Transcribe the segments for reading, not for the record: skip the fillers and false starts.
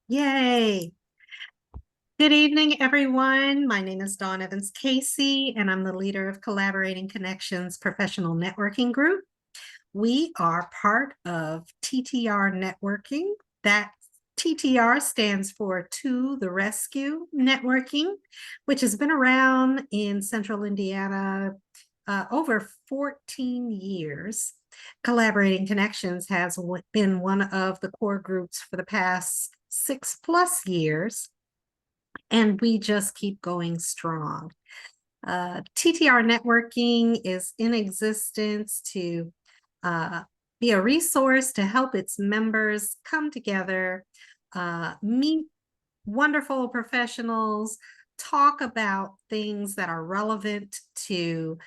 Yay. Good evening, everyone. My name is Dawn Evans Casey, and I'm the leader of Collaborating Connections Professional Networking Group. We are part of TTR Networking. That TTR stands for To the Rescue Networking, which has been around in Central Indiana over 14 years. Collaborating Connections has been one of the core groups for the past 6+ years, and we just keep going strong. TTR Networking is in existence to be a resource to help its members come together, meet wonderful professionals, talk about things that are relevant to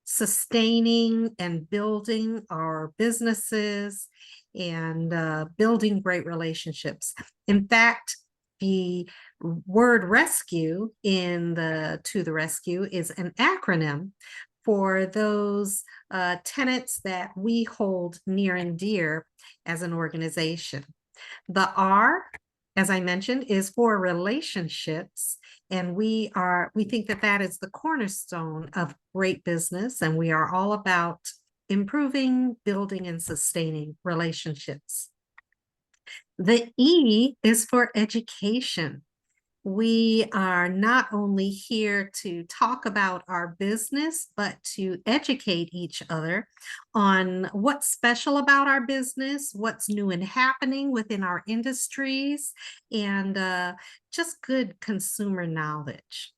sustaining and building our businesses and building great relationships. In fact, the word rescue in the To the Rescue is an acronym for those tenets that we hold near and dear as an organization. The R, as I mentioned, is for relationships, and we think that that is the cornerstone of great business, and we are all about improving, building, and sustaining relationships. The E is for education. We are not only here to talk about our business, but to educate each other on what's special about our business, what's new and happening within our industries, and just good consumer knowledge.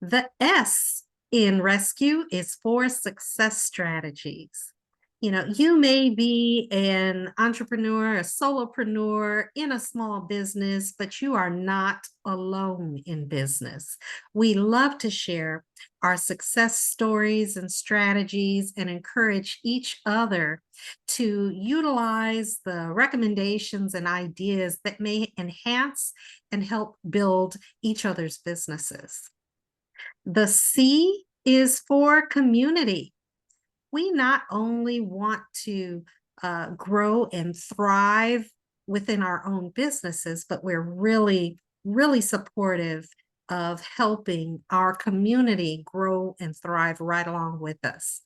The S in rescue is for success strategies. You may be an entrepreneur, a solopreneur in a small business, but you are not alone in business. We love to share our success stories and strategies and encourage each other to utilize the recommendations and ideas that may enhance and help build each other's businesses. The C is for community. We not only want to grow and thrive within our own businesses, but we're really, really supportive of helping our community grow and thrive right along with us.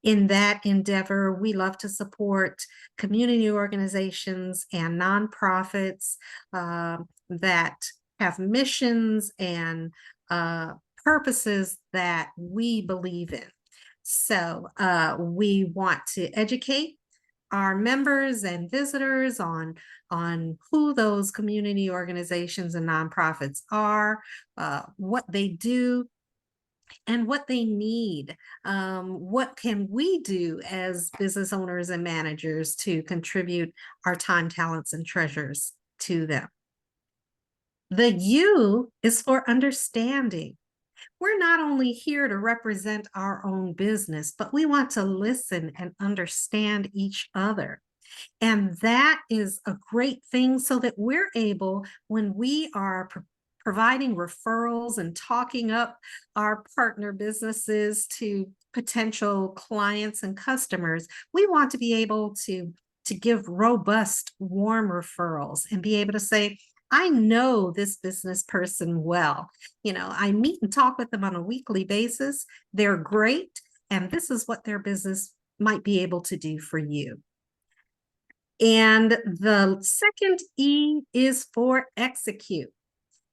In that endeavor, we love to support community organizations and nonprofits that have missions and purposes that we believe in. So we want to educate our members and visitors on who those community organizations and nonprofits are, what they do, and what they need. What can we do as business owners and managers to contribute our time, talents, and treasures to them? The U is for understanding. We're not only here to represent our own business, but we want to listen and understand each other. And that is a great thing so that we're able, when we are providing referrals and talking up our partner businesses to potential clients and customers, we want to be able to give robust, warm referrals and be able to say, I know this business person well. I meet and talk with them on a weekly basis. They're great, and this is what their business might be able to do for you. And the second E is for execute.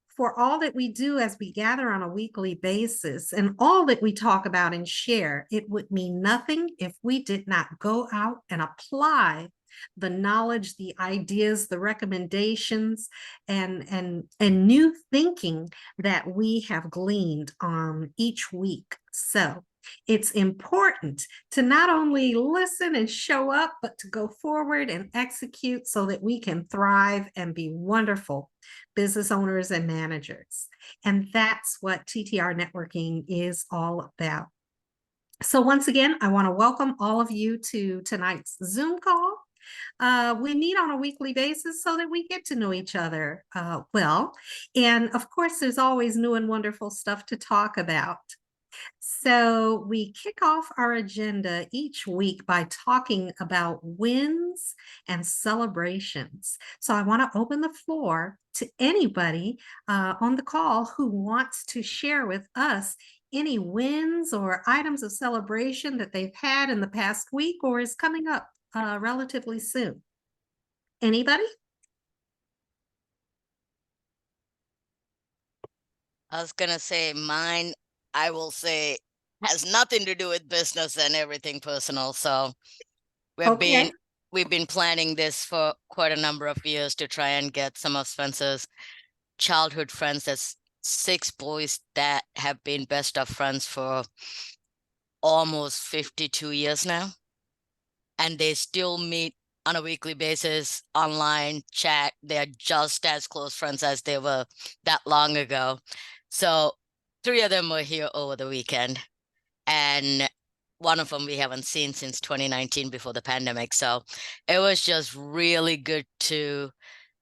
For all that we do as we gather on a weekly basis and all that we talk about and share, it would mean nothing if we did not go out and apply the knowledge, the ideas, the recommendations, and new thinking that we have gleaned each week. So it's important to not only listen and show up, but to go forward and execute so that we can thrive and be wonderful business owners and managers. And that's what TTR Networking is all about. So once again, I want to welcome all of you to tonight's Zoom call. We meet on a weekly basis so that we get to know each other well. And of course, there's always new and wonderful stuff to talk about. So we kick off our agenda each week by talking about wins and celebrations. So I want to open the floor to anybody on the call who wants to share with us any wins or items of celebration that they've had in the past week or is coming up relatively soon. Anybody? I was gonna say mine, I will say, has nothing to do with business and everything personal. So we've been Okay. we've been planning this for quite a number of years to try and get some of Spencer's childhood friends. There's 6 boys that have been best of friends for almost 52 years now, and they still meet on a weekly basis, online chat. They're just as close friends as they were that long ago. So 3 of them were here over the weekend, and one of them we haven't seen since 2019 before the pandemic. So it was just really good to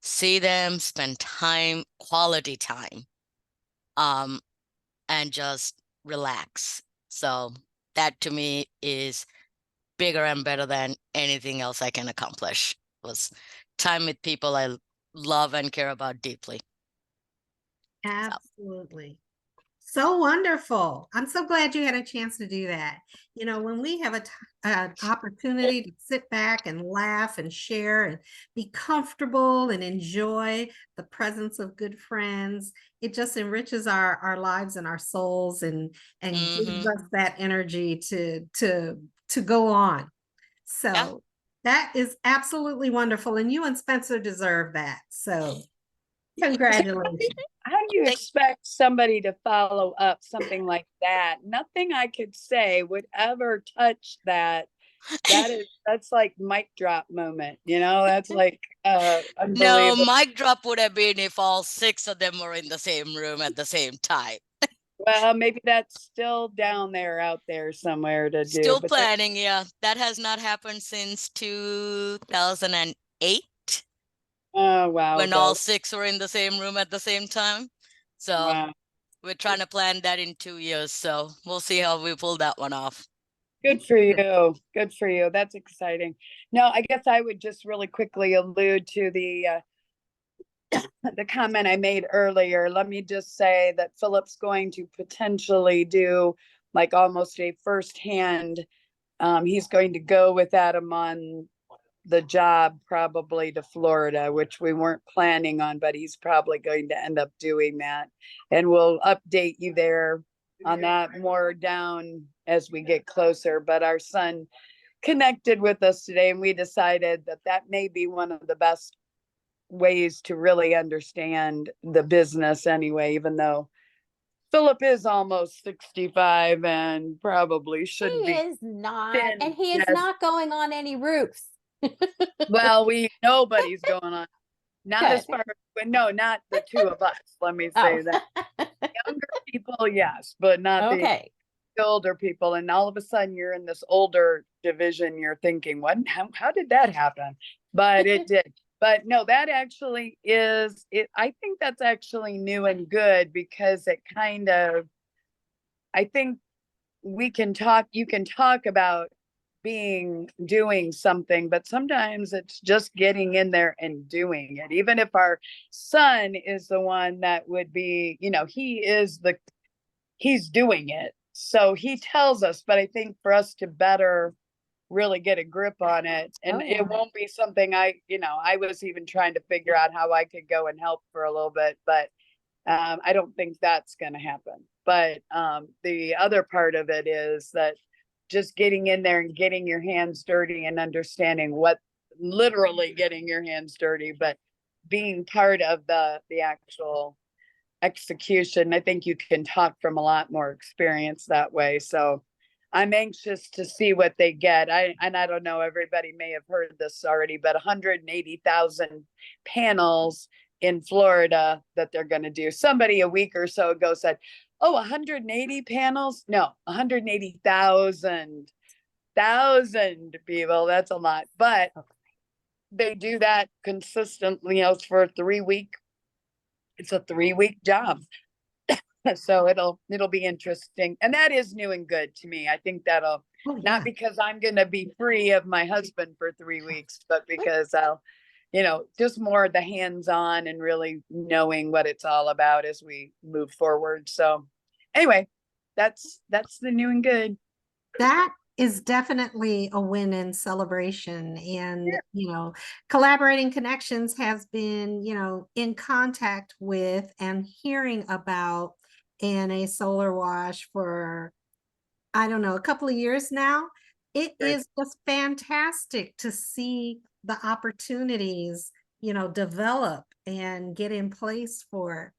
see them, spend time, quality time, um, and just relax. So that to me is bigger and better than anything else I can accomplish. Was time with people I love and care about deeply. So. Absolutely. So wonderful. I'm so glad you had a chance to do that. You know, when we have an opportunity to sit back and laugh and share and be comfortable and enjoy the presence of good friends, it just enriches our lives and our souls and gives Mm-hmm. us that energy to go on. Yeah. So that is absolutely wonderful. And you and Spencer deserve that. So congratulations. How do you Thank- expect somebody to follow up something like that? Nothing I could say would ever touch that. That's like mic drop moment, that's like No, unbelievable. mic drop would have been if all 6 of them were in the same room at the same time. Well, maybe that's still down there out there somewhere to do. Still But planning, yeah. That has not happened since 2008 oh wow, when all ago. 6 were in the same room at the same time. So Wow. we're trying to plan that in 2 years. So we'll see how we pull that one off. Good for you. Good for you. That's exciting. No, I guess I would just really quickly allude to the comment I made earlier. Let me just say that Philip's going to potentially do like almost a firsthand. He's going to go with Adam on the job, probably to Florida, which we weren't planning on, but he's probably going to end up doing that. And we'll update you there on that more down as we get closer. But our son connected with us today, and we decided that that may be one of the best ways to really understand the business anyway, even though Philip is almost 65 and probably should He be. is not, Thin, and he is yes. not going on any roofs. Well, nobody's going on. Not as Good. far as, no, not the two of us. Let me say that. Younger people, yes, but not the Okay. older people. And all of a sudden you're in this older division. You're thinking, what, how did that happen? But it did. But no, that actually is it. I think that's actually new and good because it kind of, I think you can talk about doing something, but sometimes it's just getting in there and doing it. Even if our son is the one that would be, he's doing it. So he tells us, but I think for us to better really get a grip on it, and Oh, yeah. it won't be something I was even trying to figure out how I could go and help for a little bit, but I don't think that's going to happen. But the other part of it is that just getting in there and getting your hands dirty and understanding what literally getting your hands dirty, but being part of the actual execution. I think you can talk from a lot more experience that way. So I'm anxious to see what they get. I don't know, everybody may have heard this already, but 180,000 panels in Florida that they're going to do. Somebody a week or so ago said, "Oh, 180 panels? No, 180,000 people. That's a lot." But they do that consistently, for a 3-week. It's a 3-week job. So it'll be interesting. And that is new and good to me. I think that'll, Oh, yeah. not because I'm gonna be free of my husband for 3 weeks, but because I'll, just more the hands-on and really knowing what it's all about as we move forward. So anyway, that's the new and good. That is definitely a win and celebration. And, Yeah. Collaborating Connections has been, in contact with and hearing about ANA Solar Wash for, I don't know, a couple of years now. It Great. is just fantastic to see the opportunities, develop and get in place for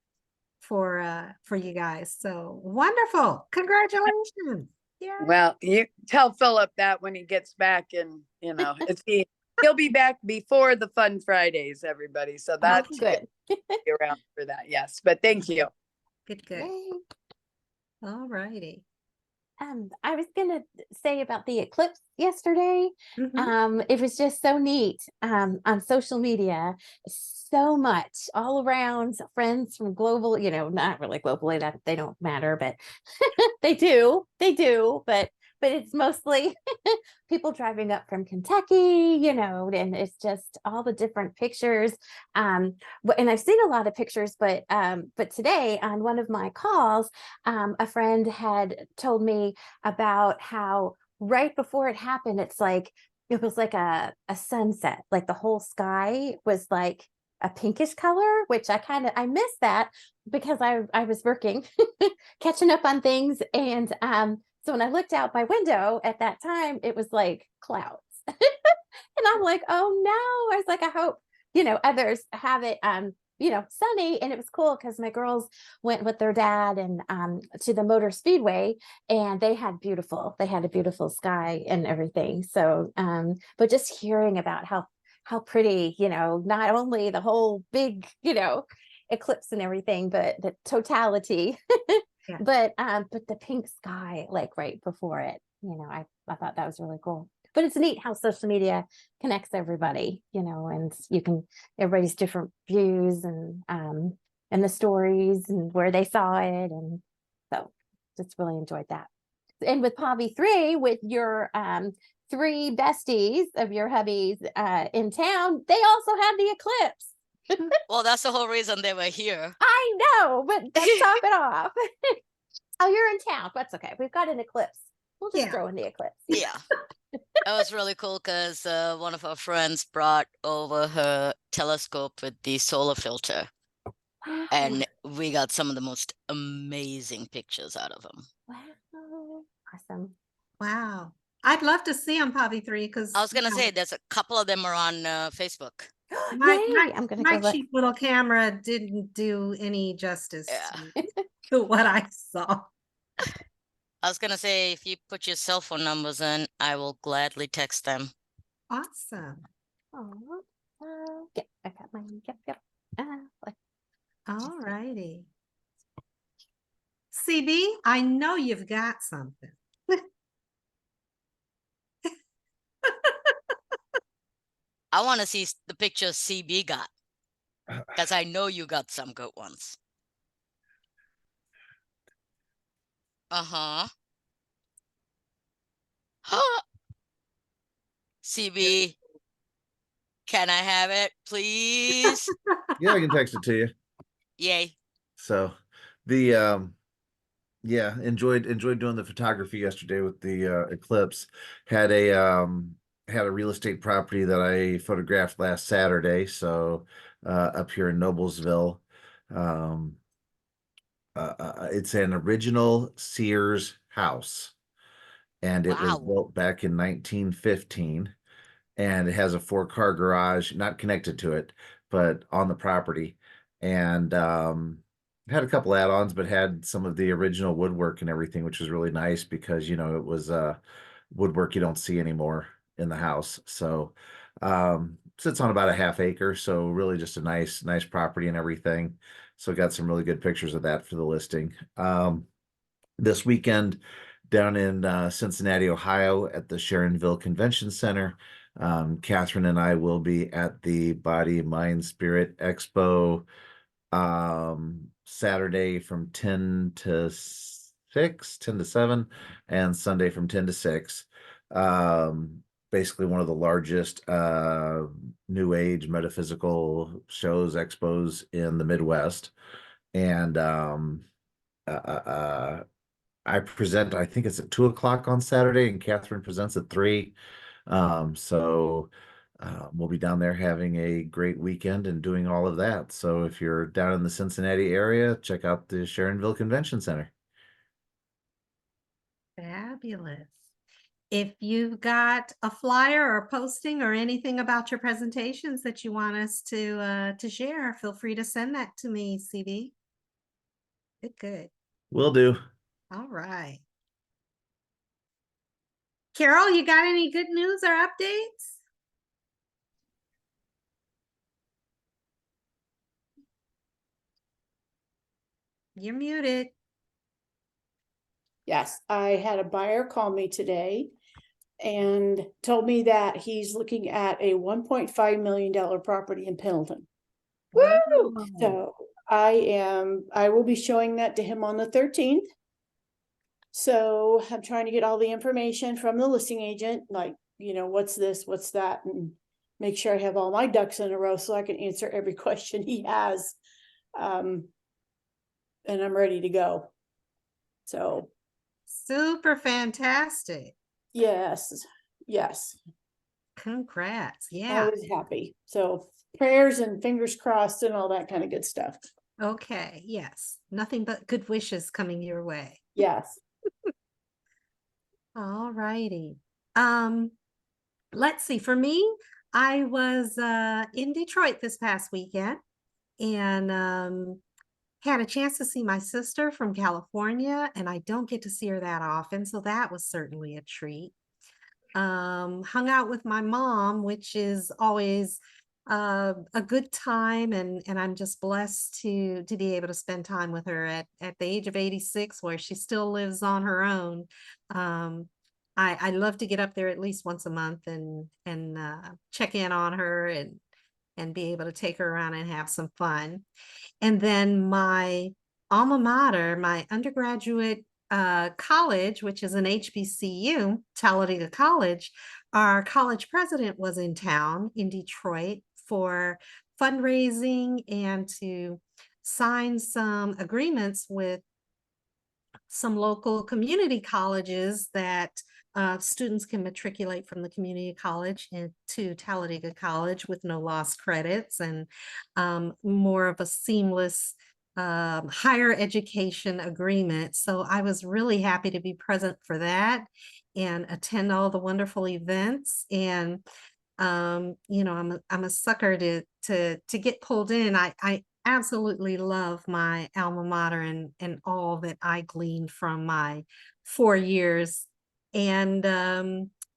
you guys. So wonderful. Congratulations. Yeah. Well, you tell Philip that when he gets back, and he'll be back before the Fun Fridays, everybody. So that's Good. be around for that. Yes, but thank you. Good, good. Yay. All righty. I was gonna say about the eclipse yesterday. Mhm. It was just so neat. On social media, so much all around friends from global, not really globally, that they don't matter, but they do, but it's mostly people driving up from Kentucky, and it's just all the different pictures. And I've seen a lot of pictures, but today on one of my calls, a friend had told me about how right before it happened, it was like a sunset, like the whole sky was like a pinkish color, which I missed that because I was working, catching up on things. And so when I looked out my window at that time, it was like clouds. And I'm like, oh no. I was like, I hope, others have it sunny. And it was cool because my girls went with their dad and to the Motor Speedway, and they had a beautiful sky and everything. So but just hearing about how pretty, not only the whole big, eclipse and everything, but the totality. Yeah. But the pink sky, like right before it, I thought that was really cool. But it's neat how social media connects everybody, and everybody's different views and the stories and where they saw it. And so just really enjoyed that. And with Pavi 3, with your 3 besties of your hubbies in town, they also had the eclipse. Well, that's the whole reason they were here. I know, but let's top it off. Oh, you're in town. That's okay. We've got an eclipse. We'll just Yeah. throw in the eclipse. Yeah. That was really cool because one of our friends brought over her telescope with the solar filter, Wow. and we got some of the most amazing pictures out of them. Wow. Awesome. Wow. I'd love to see them, Pavi 3, because I was gonna say there's a couple of them are on Facebook. my I'm gonna go look. cheap little camera didn't do any justice Yeah. to what I saw. I was gonna say if you put your cell phone numbers in, I will gladly text them. Awesome. Oh, yeah, I got mine. Yep. All righty. CB, I know you've got something. I want to see the pictures CB got because I know you got some good ones. Uh-huh. CB, can I have it, please? Yeah, I can text it to you. Yay. So the yeah, enjoyed doing the photography yesterday with the eclipse. Had a real estate property that I photographed last Saturday, so up here in Noblesville. It's an original Sears house, and it was Wow. built back in 1915, and it has a 4-car garage, not connected to it, but on the property. And had a couple add-ons, but had some of the original woodwork and everything, which was really nice because it was woodwork you don't see anymore in the house. So sits on about a half acre, so really just a nice property and everything. So got some really good pictures of that for the listing. This weekend down in Cincinnati, Ohio at the Sharonville Convention Center, Catherine and I will be at the Body, Mind, Spirit Expo Saturday from 10 to 6, 10 to 7, and Sunday from 10 to 6. Basically one of the largest new age metaphysical shows, expos in the Midwest. And I present, I think it's at 2 o'clock on Saturday, and Catherine presents at 3. So we'll be down there having a great weekend and doing all of that. So if you're down in the Cincinnati area, check out the Sharonville Convention Center. Fabulous. If you've got a flyer or posting or anything about your presentations that you want us to share, feel free to send that to me, CB. Good. Will do. All right. Carol, you got any good news or updates? You're muted. Yes, I had a buyer call me today and told me that he's looking at a $1.5 million property in Pendleton. Woo! So I will be showing that to him on the 13th. So I'm trying to get all the information from the listing agent, like, what's this, what's that, and make sure I have all my ducks in a row so I can answer every question he has. And I'm ready to go. So Super fantastic. yes. Congrats. I Yeah. was happy. So prayers and fingers crossed and all that kind of good stuff. Okay. Yes. Nothing but good wishes coming your way. Yes. All righty. Let's see. For me, I was in Detroit this past weekend and had a chance to see my sister from California, and I don't get to see her that often, so that was certainly a treat. Hung out with my mom, which is always a good time, and I'm just blessed to be able to spend time with her at the age of 86, where she still lives on her own. I love to get up there at least once a month and check in on her and be able to take her around and have some fun. And then my alma mater, my undergraduate college, which is an HBCU, Talladega College, our college president was in town in Detroit for fundraising and to sign some agreements with some local community colleges that students can matriculate from the community college into Talladega College with no lost credits and more of a seamless higher education agreement. So I was really happy to be present for that and attend all the wonderful events. And I'm a sucker to get pulled in. I absolutely love my alma mater and all that I gleaned from my 4 years. And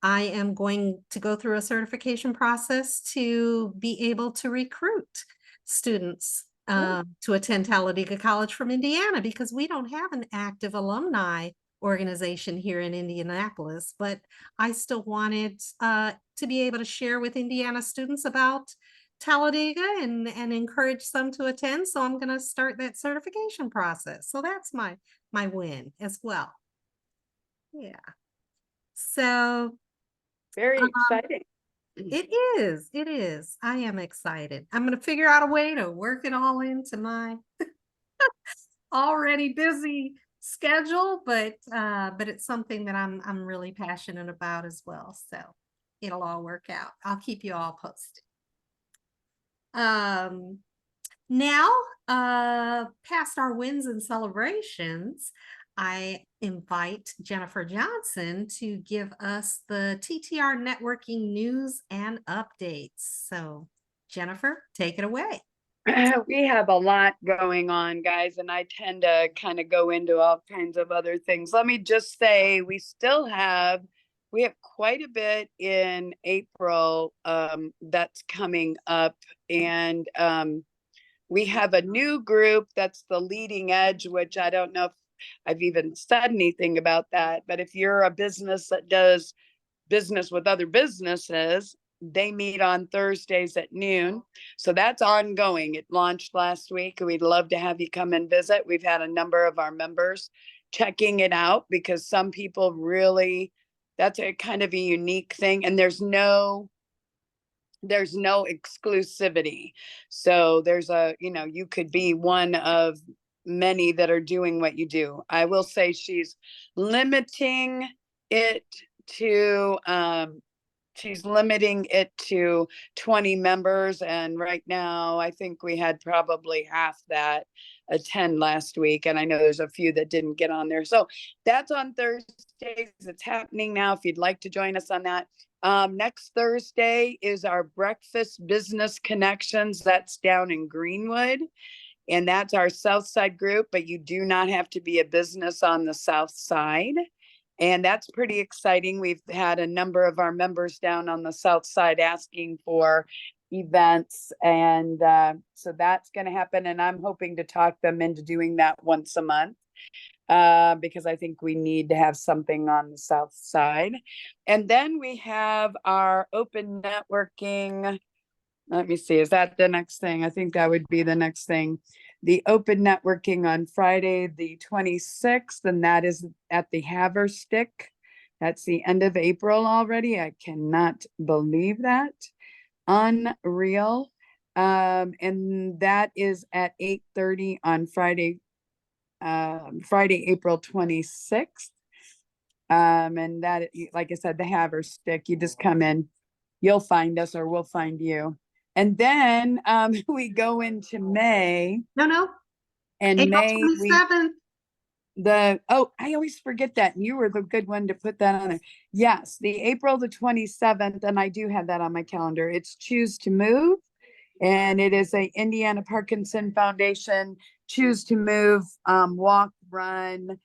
I am going to go through a certification process to be able to recruit students to attend Talladega College from Indiana, because we don't have an active alumni organization here in Indianapolis, but I still wanted to be able to share with Indiana students about Talladega and encourage some to attend. So I'm going to start that certification process. So that's my win as well. Yeah. So Very exciting. it is. I am excited. I'm going to figure out a way to work it all into my already busy schedule, but it's something that I'm really passionate about as well. So it'll all work out. I'll keep you all posted. Now, past our wins and celebrations, I invite Jennifer Johnson to give us the TTR networking news and updates. So Jennifer, take it away. We have a lot going on, guys, and I tend to kind of go into all kinds of other things. Let me just say we have quite a bit in April that's coming up, and we have a new group that's the Leading Edge, which I don't know if I've even said anything about that, but if you're a business that does business with other businesses, they meet on Thursdays at noon. So that's ongoing. It launched last week. We'd love to have you come and visit. We've had a number of our members checking it out because some people really, that's a kind of a unique thing. And there's no exclusivity. So there's you could be one of many that are doing what you do. I will say she's limiting it to 20 members. And right now, I think we had probably half that attend last week. And I know there's a few that didn't get on there. So that's on Thursdays. It's happening now. If you'd like to join us on that. Next Thursday is our Breakfast Business Connections. That's down in Greenwood. And that's our South Side group, but you do not have to be a business on the South Side. And that's pretty exciting. We've had a number of our members down on the South Side asking for events. And so that's going to happen. And I'm hoping to talk them into doing that once a month. Because I think we need to have something on the South Side. And then we have our open networking. Let me see, is that the next thing? I think that would be the next thing. The open networking on Friday, the 26th, and that is at the Haverstick. That's the end of April already. I cannot believe that. Unreal. And that is at 8:30 on Friday, April 26th. And that, like I said, the Haverstick, you just come in, you'll find us or we'll find you. And then we go into May. No. And April May, 27th. I always forget that. And you were the good one to put that on there. Yes, the April the 27th, and I do have that on my calendar. It's Choose to Move. And it is a Indiana Parkinson Foundation Choose to Move walk, run.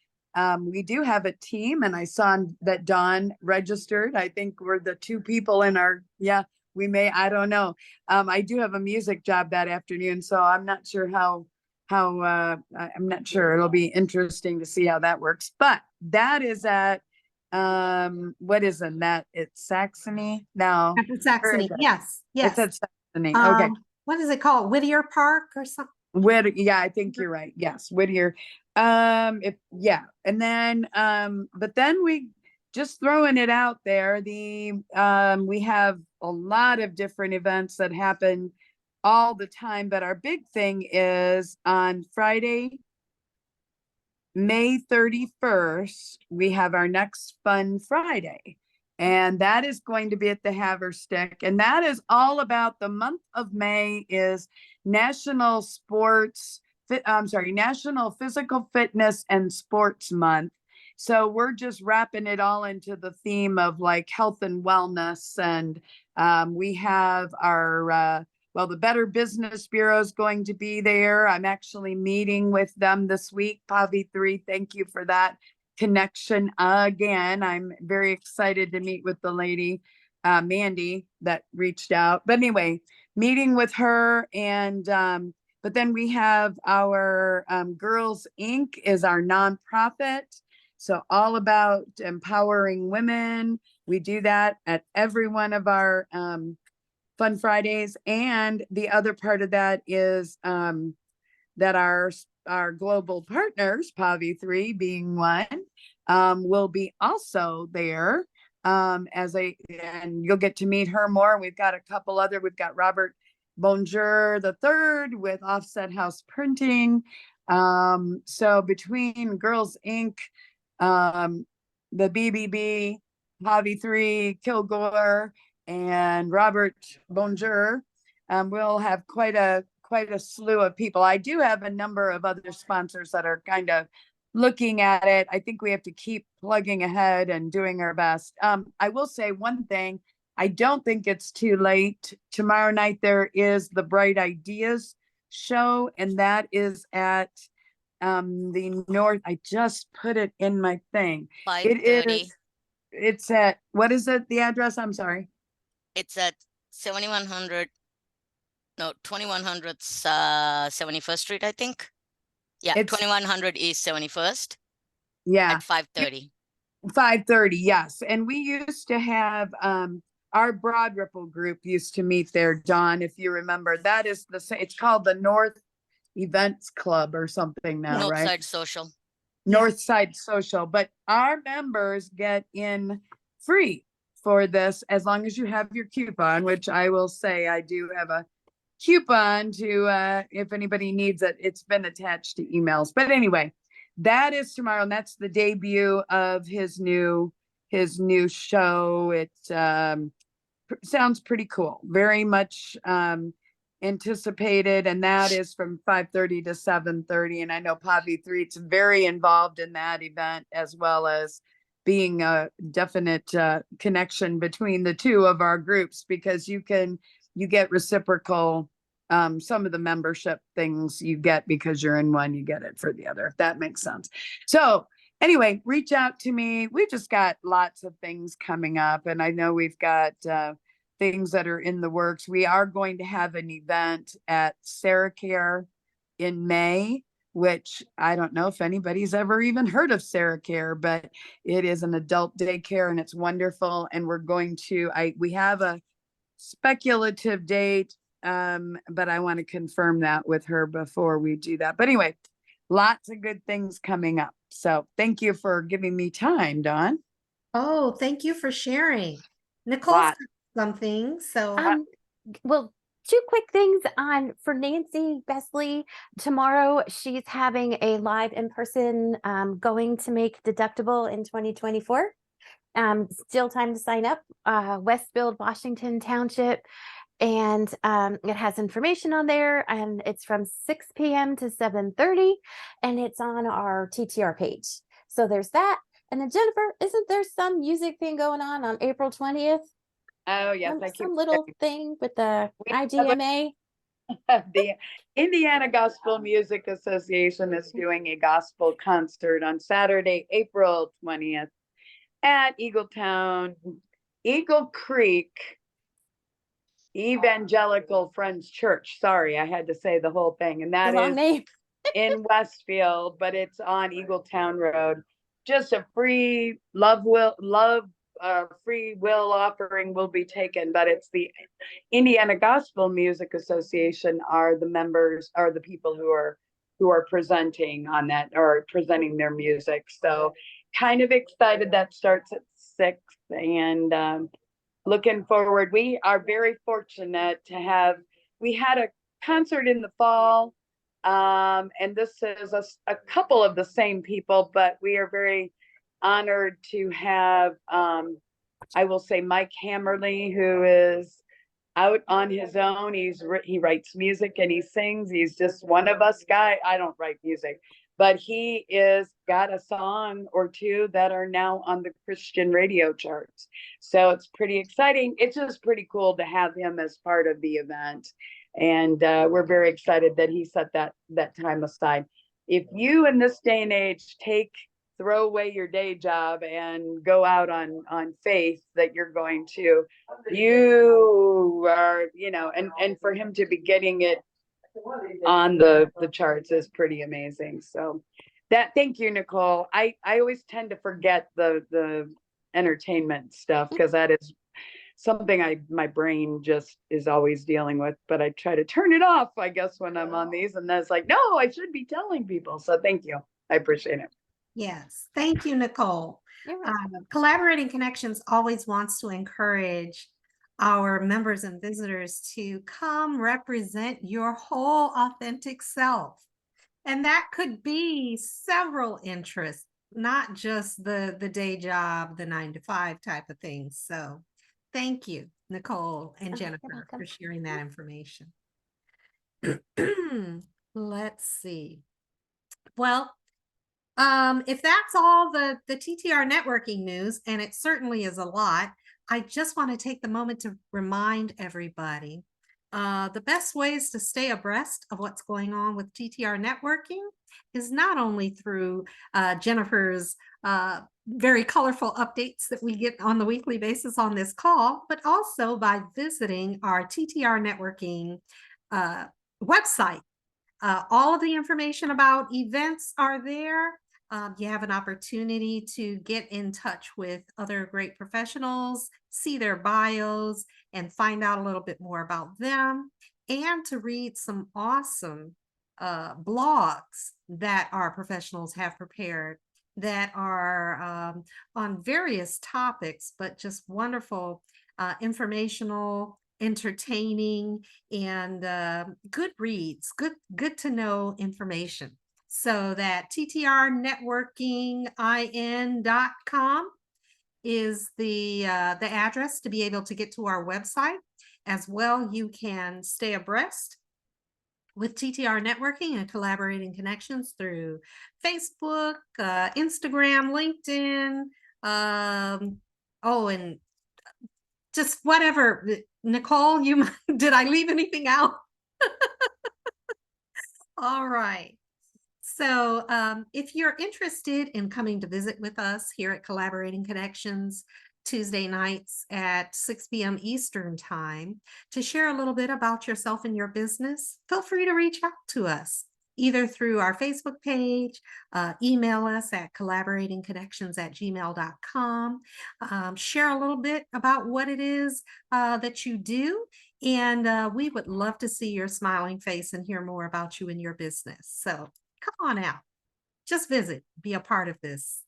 We do have a team, and I saw that Dawn registered. I think we're the two people in our, I don't know. I do have a music job that afternoon, so I'm not sure I'm not sure. It'll be interesting to see how that works. But that is at, what is in that? It's Saxony? No. At the Saxony. Yes. It's at Saxony. Okay. What is it called? Whittier Park or something? I think you're right. Yes, Whittier. And then, but then we just throwing it out there. We have a lot of different events that happen all the time, but our big thing is on Friday, May 31st, we have our next Fun Friday. And that is going to be at the Haverstick. And that is all about the month of May is National Physical Fitness and Sports Month. So we're just wrapping it all into the theme of like health and wellness. And we have our, the Better Business Bureau is going to be there. I'm actually meeting with them this week. PAVI3, thank you for that connection again. I'm very excited to meet with the lady, Mandy, that reached out. But anyway, meeting with her. And but then we have our Girls Inc. is our nonprofit. So all about empowering women. We do that at every one of our Fun Fridays. And the other part of that is that our global partners, PAVI3 being one, will be also there and you'll get to meet her more. We've got a couple other, we've got Robert Bonjour III with Offset House Printing. So between Girls Inc., the BBB, PAVI3, Kilgore, and Robert Bonjour, we'll have quite a slew of people. I do have a number of other sponsors that are kind of looking at it. I think we have to keep plugging ahead and doing our best. I will say one thing. I don't think it's too late. Tomorrow night, there is the Bright Ideas show, and that is at the North. I just put it in my thing. 5:30. It's at, what is it? The address? I'm sorry. It's at 2100 71first Street, I think. Yeah, It's- 2100 East 71st Yeah. at 5:30. 5:30, yes. And we used to have our Broad Ripple group used to meet there, Don, if you remember. That is it's called the North Events Club or something now, right? Northside Social. North Side Social, but our members get in free for this as long as you have your coupon, which I will say I do have a coupon to if anybody needs it. It's been attached to emails. But anyway, that is tomorrow, and that's the debut of his new show. It sounds pretty cool. Very much anticipated, and that is from 5:30 to 7:30. And I know Pavi Threet's very involved in that event, as well as being a definite connection between the two of our groups, because you get reciprocal. Some of the membership things you get because you're in one, you get it for the other, if that makes sense. So anyway, reach out to me. We've just got lots of things coming up, and I know we've got things that are in the works. We are going to have an event at SarahCare in May, which I don't know if anybody's ever even heard of SarahCare, but it is an adult daycare and it's wonderful. And we're going to, we have a speculative date, but I want to confirm that with her before we do that. But anyway, lots of good things coming up. So thank you for giving me time, Dawn. Oh, thank you for sharing. Nicole's Lot. got something, so Well, two quick things for Nancy Besley. Tomorrow, she's having a live in-person going to make deductible in 2024. Still time to sign up. Westfield, Washington Township. And it has information on there, and it's from 6 p.m. to 7:30, and it's on our TTR page. So there's that. And then Jennifer, isn't there some music thing going on April 20th? Oh yes, Some little thing with the IGMA. The Indiana Gospel Music Association is doing a gospel concert on Saturday, April 20th at Eagle Creek Evangelical Friends Church. Sorry, I had to say the whole thing. And that Long is name. in Westfield, but it's on Eagletown Road. Just a free free will offering will be taken, but it's the Indiana Gospel Music Association are the members, are the people who are presenting on that, or presenting their music. So kind of excited. That starts at 6, and looking forward. We are very fortunate to have, we had a concert in the fall, and this is a couple of the same people, but we are very honored to have, I will say, Mike Hammerly, who is out on his own. He writes music and he sings. He's just one of us guy. I don't write music, but he got a song or two that are now on the Christian radio charts. So it's pretty exciting. It's just pretty cool to have him as part of the event. And we're very excited that he set that time aside. If you in this day and age throw away your day job and go out on faith that you are, and for him to be getting it on the charts is pretty amazing. So thank you, Nicole. I always tend to forget the entertainment stuff, because that is something my brain just is always dealing with, but I try to turn it off, I guess, when I'm on these, and that's like, no, I should be telling people. So thank you. I appreciate it. yes, thank you, Nicole. Collaborating Connections always wants to encourage our members and visitors to come represent your whole authentic self. And that could be several interests, not just the day job, the 9-to-5 type of things. So thank you, Nicole and Jennifer, for sharing that information. Let's see. Well, if that's all the TTR networking news, and it certainly is a lot, I just want to take the moment to remind everybody the best ways to stay abreast of what's going on with TTR networking is not only through Jennifer's very colorful updates that we get on the weekly basis on this call, but also by visiting our TTR networking website. All of the information about events are there. you have an opportunity to get in touch with other great professionals, see their bios, and find out a little bit more about them, and to read some awesome blogs that our professionals have prepared that are on various topics, but just wonderful, informational, entertaining, and good reads, good to know information. So that ttrnetworkingin.com is the address to be able to get to our website. As well, you can stay abreast with TTR Networking and Collaborating Connections through Facebook, Instagram, LinkedIn, and just whatever. Nicole, did I leave anything out? All right. So if you're interested in coming to visit with us here at Collaborating Connections Tuesday nights at 6 p.m. Eastern Time to share a little bit about yourself and your business, feel free to reach out to us either through our Facebook page, email us at collaboratingconnections@gmail.com, share a little bit about what it is that you do. And we would love to see your smiling face and hear more about you and your business. So come on out, just visit, be a part of this.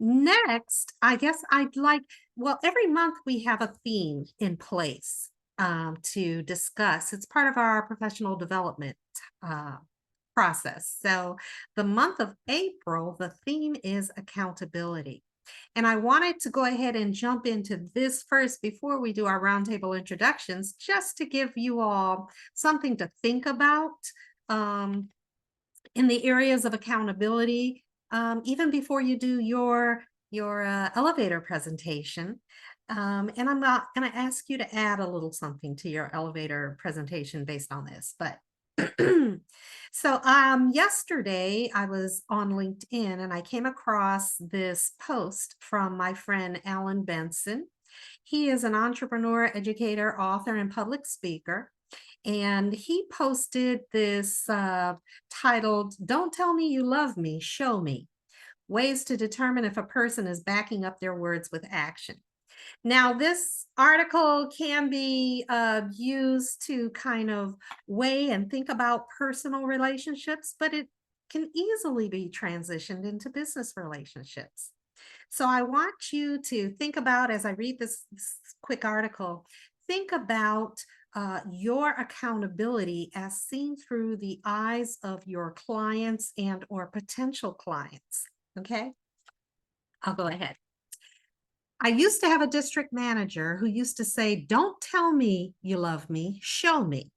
Next, I guess every month we have a theme in place to discuss. It's part of our professional development process. So the month of April, the theme is accountability. And I wanted to go ahead and jump into this first before we do our roundtable introductions, just to give you all something to think about in the areas of accountability, even before you do your elevator presentation. And I'm not going to ask you to add a little something to your elevator presentation based on this, but so yesterday I was on LinkedIn and I came across this post from my friend Alan Benson. He is an entrepreneur, educator, author, and public speaker. And he posted this titled, "Don't Tell Me You Love Me, Show Me. Ways to Determine if a Person is Backing Up Their Words with Action." Now, this article can be used to kind of weigh and think about personal relationships, but it can easily be transitioned into business relationships. So I want you to think about, as I read this quick article, think about your accountability as seen through the eyes of your clients and or potential clients. Okay, I'll go ahead. I used to have a district manager who used to say, "Don't tell me you love me, show me."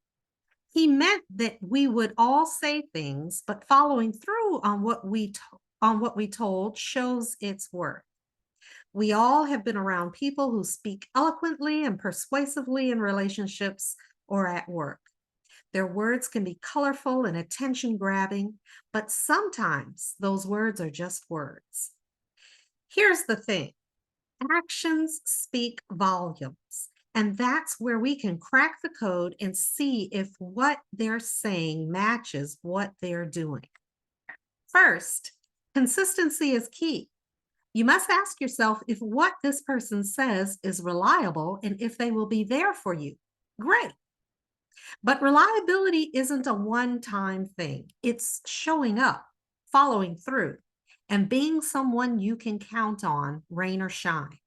He meant that we would all say things, but following through on what we told shows its worth. We all have been around people who speak eloquently and persuasively in relationships or at work. Their words can be colorful and attention-grabbing, but sometimes those words are just words. Here's the thing. Actions speak volumes, and that's where we can crack the code and see if what they're saying matches what they're doing. First, consistency is key. You must ask yourself if what this person says is reliable and if they will be there for you. Great. But reliability isn't a one-time thing. It's showing up, following through, and being someone you can count on, rain or shine.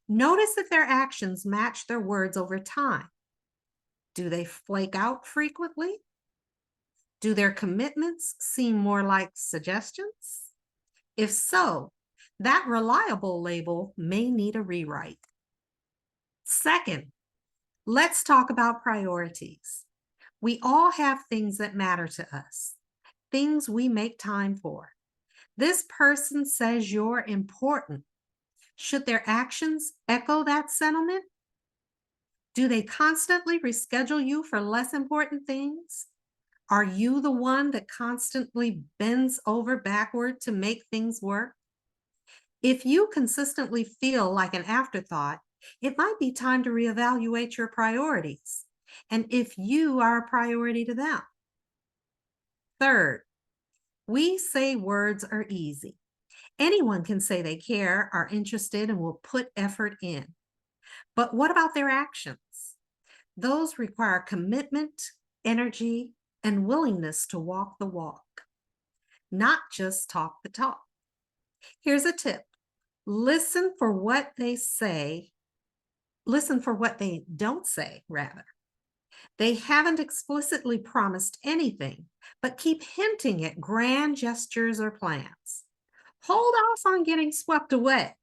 Notice if their actions match their words over time. Do they flake out frequently? Do their commitments seem more like suggestions? If so, that reliable label may need a rewrite. Second, let's talk about priorities. We all have things that matter to us, things we make time for. This person says you're important. Should their actions echo that sentiment? Do they constantly reschedule you for less important things? Are you the one that constantly bends over backward to make things work? If you consistently feel like an afterthought, it might be time to reevaluate your priorities and if you are a priority to them. Third, We say words are easy. Anyone can say they care, are interested, and will put effort in. But what about their actions? Those require commitment, energy, and willingness to walk the walk, not just talk the talk. Here's a tip. Listen for what they say. Listen for what they don't say, rather. They haven't explicitly promised anything, but keep hinting at grand gestures or plans. Hold off on getting swept away.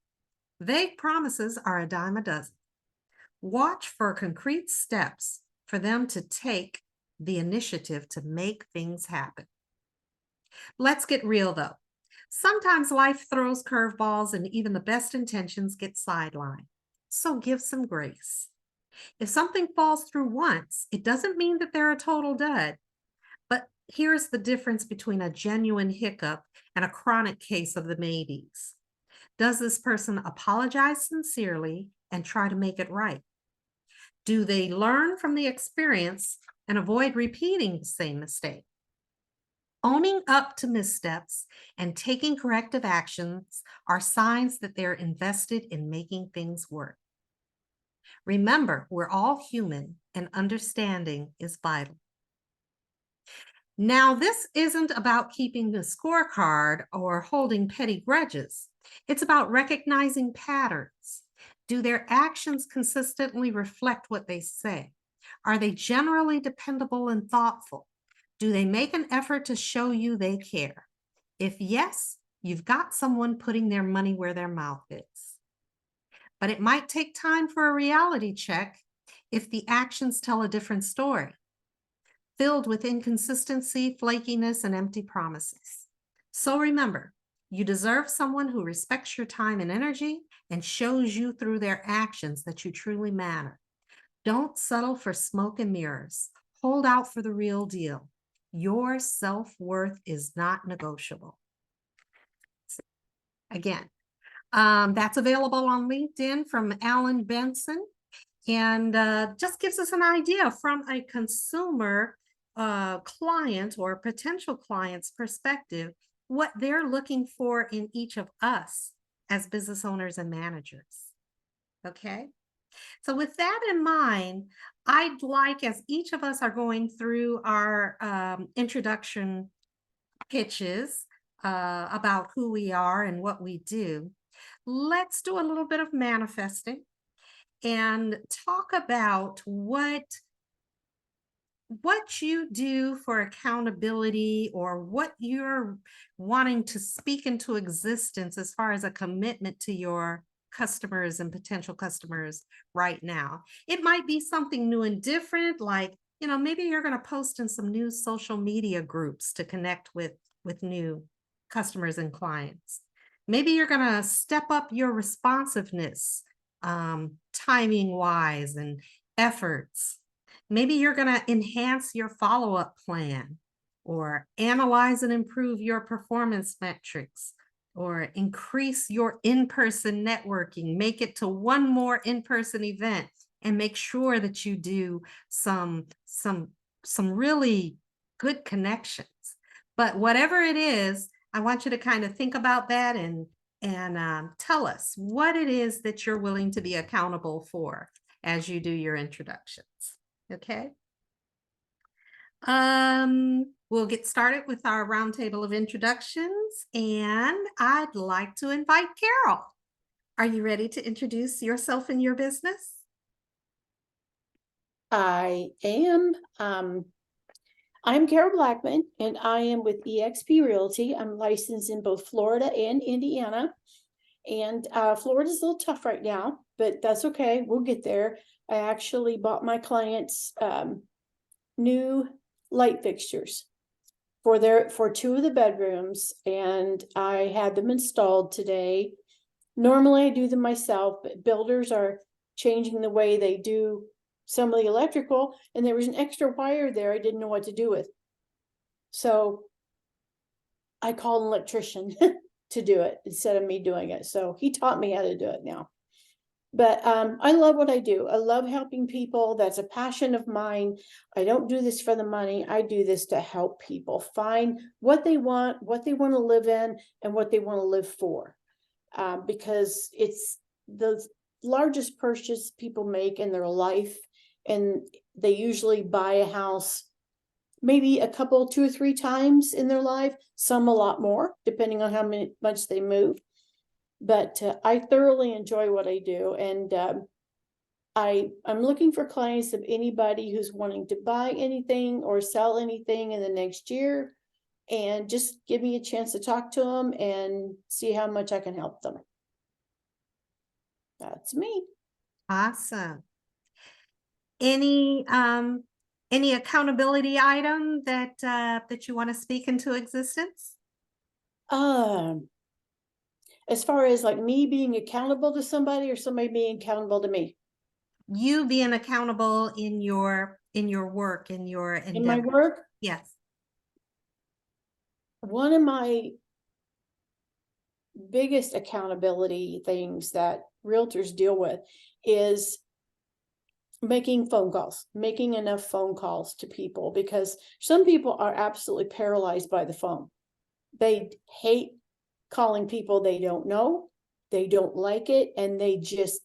Vague promises are a dime a dozen. Watch for concrete steps for them to take the initiative to make things happen. Let's get real though. Sometimes life throws curveballs and even the best intentions get sidelined. So give some grace. If something falls through once, it doesn't mean that they're a total dud. But here's the difference between a genuine hiccup and a chronic case of the maybes. Does this person apologize sincerely and try to make it right? Do they learn from the experience and avoid repeating the same mistake? Owning up to missteps and taking corrective actions are signs that they're invested in making things work. Remember, we're all human and understanding is vital. Now, this isn't about keeping a scorecard or holding petty grudges. It's about recognizing patterns. Do their actions consistently reflect what they say? Are they generally dependable and thoughtful? Do they make an effort to show you they care? If yes, you've got someone putting their money where their mouth is. But it might take time for a reality check if the actions tell a different story, filled with inconsistency, flakiness, and empty promises. So remember, you deserve someone who respects your time and energy and shows you through their actions that you truly matter. Don't settle for smoke and mirrors. Hold out for the real deal. Your self-worth is not negotiable. Again, that's available on LinkedIn from Alan Benson, and just gives us an idea from a consumer client or potential client's perspective, what they're looking for in each of us as business owners and managers. Okay. So with that in mind, I'd like, as each of us are going through our introduction pitches about who we are and what we do, let's do a little bit of manifesting and talk about what you do for accountability, or what you're wanting to speak into existence as far as a commitment to your customers and potential customers right now. It might be something new and different, like, maybe you're going to post in some new social media groups to connect with new customers and clients. Maybe you're going to step up your responsiveness, timing wise, and efforts. Maybe you're going to enhance your follow-up plan, or analyze and improve your performance metrics, or increase your in-person networking, make it to one more in-person event, and make sure that you do some really good connections. But whatever it is, I want you to kind of think about that and tell us what it is that you're willing to be accountable for as you do your introductions. Okay. We'll get started with our roundtable of introductions, and I'd like to invite Carol. Are you ready to introduce yourself and your business? I am. I'm Carol Blackman, and I am with eXp Realty. I'm licensed in both Florida and Indiana. And Florida's a little tough right now, but that's okay. We'll get there. I actually bought my clients new light fixtures for two of the bedrooms, and I had them installed today. Normally I do them myself, but builders are changing the way they do some of the electrical, and there was an extra wire there I didn't know what to do with. So I called an electrician to do it instead of me doing it. So he taught me how to do it now. But I love what I do. I love helping people. That's a passion of mine. I don't do this for the money. I do this to help people find what they want to live in, and what they want to live for. Because it's the largest purchase people make in their life, and they usually buy a house maybe a couple, 2 or 3 times in their life, some a lot more, depending on how much they move. But I thoroughly enjoy what I do, and I'm looking for clients of anybody who's wanting to buy anything or sell anything in the next year, and just give me a chance to talk to them and see how much I can help them. That's me. Awesome. Any accountability item that that you want to speak into existence? As far as like me being accountable to somebody, or somebody being accountable to me? You being accountable in your work, in your In my endeavor. work, Yes. one of my biggest accountability things that realtors deal with is making phone calls, making enough phone calls to people, because some people are absolutely paralyzed by the phone. They hate calling people they don't know, they don't like it, and they just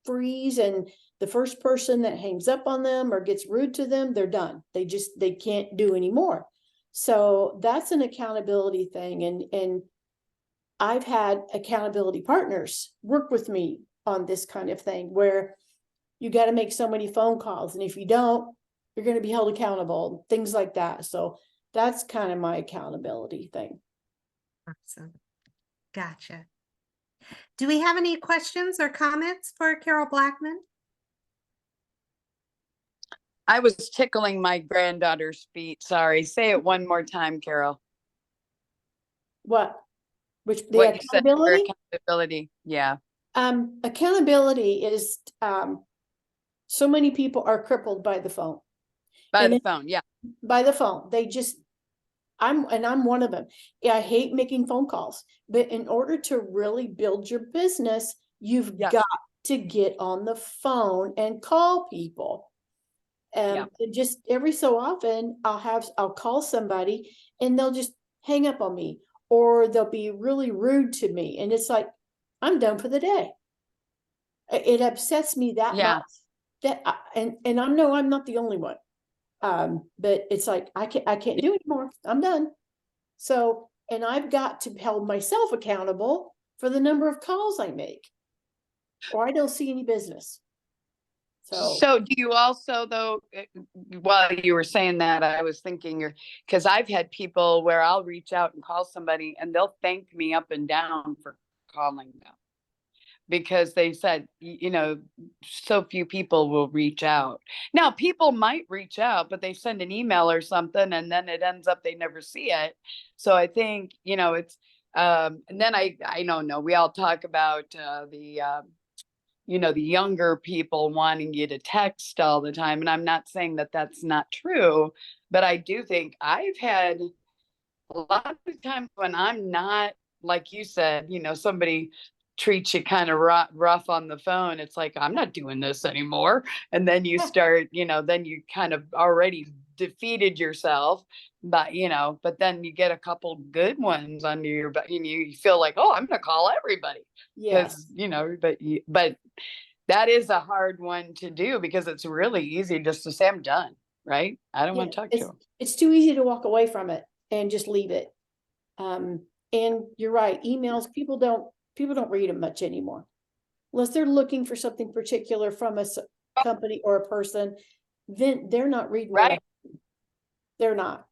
freeze, and the first person that hangs up on them or gets rude to them, they're done. They can't do anymore. So that's an accountability thing. And I've had accountability partners work with me on this kind of thing, where you got to make so many phone calls, and if you don't, you're going to be held accountable, things like that. So that's kind of my accountability thing. Awesome. Gotcha. Do we have any questions or comments for Carol Blackman? I was tickling my granddaughter's feet. Sorry. Say it one more time, Carol. What? Which the What you said for accountability? accountability. Yeah. Accountability is so many people are crippled by the phone. By And the it- phone. Yeah. By the phone. I'm one of them. Yeah, I hate making phone calls, but in order to really build your business, you've Yes. got to get on the phone and call people. Yeah. And just every so often I'll call somebody and they'll just hang up on me, or they'll be really rude to me. And it's like, I'm done for the day. It upsets me that Yeah. much that and I know I'm not the only one. But it's like, I can't do anymore. I'm done. So, and I've got to hold myself accountable for the number of calls I make, or I don't see any business. So do you also, though, while you were saying that, I was thinking, because I've had people where I'll reach out and call somebody and they'll thank me up and down for calling them, because they said, so few people will reach out. Now, people might reach out, but they send an email or something, and then it ends up they never see it. So I think, it's, and then I don't know, we all talk about the younger people wanting you to text all the time. And I'm not saying that that's not true, but I do think I've had a lot of times when I'm not, like you said, somebody treats you kind of rough on the phone. It's like, I'm not doing this anymore. And then you start, then you kind of already defeated yourself, but then you get a couple good ones under your butt, and you feel like, oh, I'm going to call everybody. Yes. Because, but that is a hard one to do, because it's really easy just to say, I'm done. Right. I don't want to talk to them. It's too easy to walk away from it and just leave it. And you're right. Emails, people don't read them much anymore, unless they're looking for something particular from a company or a person. Then they're not reading. Right. They're not.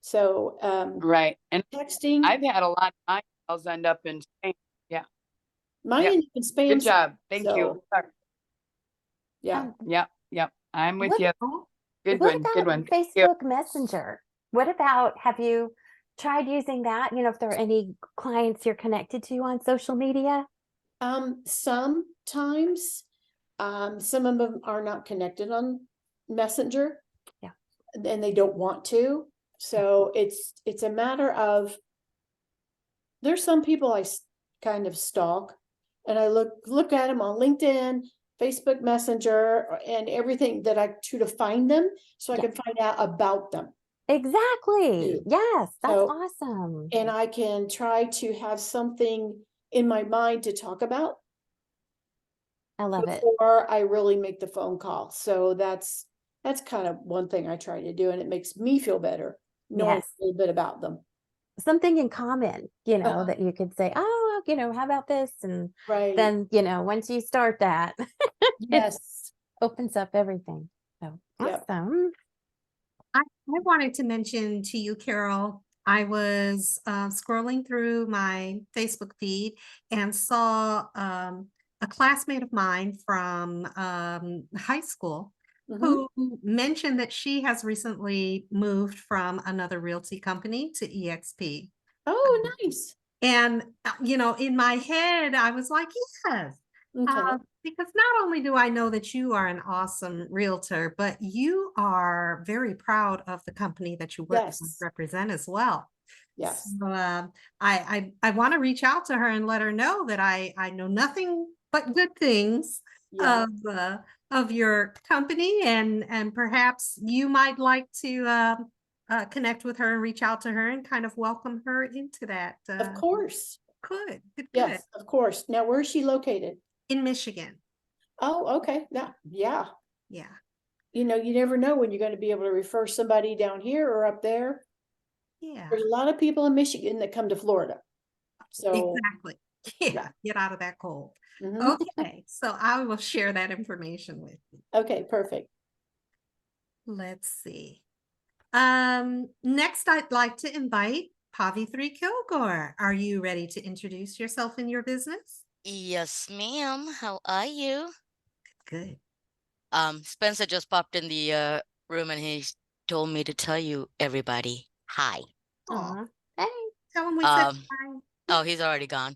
So, right. And texting. I've had a lot of my emails end up in spam. Yeah. Mine Yep. end up in spam. Good job. Thank you. Sorry. Yeah. Yep. I'm with What- you. Good What one. Good about one. Thank you. Facebook Messenger? What about, have you tried using that? If there are any clients you're connected to on social media? Sometimes, some of them are not connected on Messenger. Yeah. And they don't want to. So it's a matter of, there's some people I kind of stalk, And I look at them on LinkedIn, Facebook Messenger, and everything that I to find them so I Yeah. can find out about them. Exactly. Too. Yes, that's So- awesome. And I can try to have something in my mind to talk about I love it. before I really make the phone call. So that's kind of one thing I try to do, and it makes me feel better knowing Yes. a little bit about them. Something in common, Uh-huh. that you could say, oh, how about this? And Right. then, once you start that, Yes. opens up everything. So Yep. awesome. I wanted to mention to you, Carol, I was scrolling through my Facebook feed and saw a classmate of mine from high school Mhm. who mentioned that she has recently moved from another realty company to EXP. Oh, nice. And, in my head, I was like, yes, Okay. because not only do I know that you are an awesome realtor, but you are very proud of the company that you work and Yes. represent as well. Yes. So, I want to reach out to her and let her know that I know nothing but good things Yeah. of your company, and perhaps you might like to connect with her and reach out to her and kind of welcome her into that. Of course. Good. Yes, of course. Now, where is she located? In Michigan. Oh, okay. Yeah. Yeah. You never know when you're going to be able to refer somebody down here or up there. Yeah. There's a lot of people in Michigan that come to Florida. So, Exactly. Yeah. Get out of that cold. mhm. Okay. So I will share that information with you. Okay, perfect. Let's see. Next I'd like to invite Pavi3 Kilgore. Are you ready to introduce yourself and your business? Yes, ma'am. How are you? Good. Spencer just popped in the room and he told me to tell you everybody hi. Aw, Aw. Hey. tell him we said Um, hi. oh, he's already gone.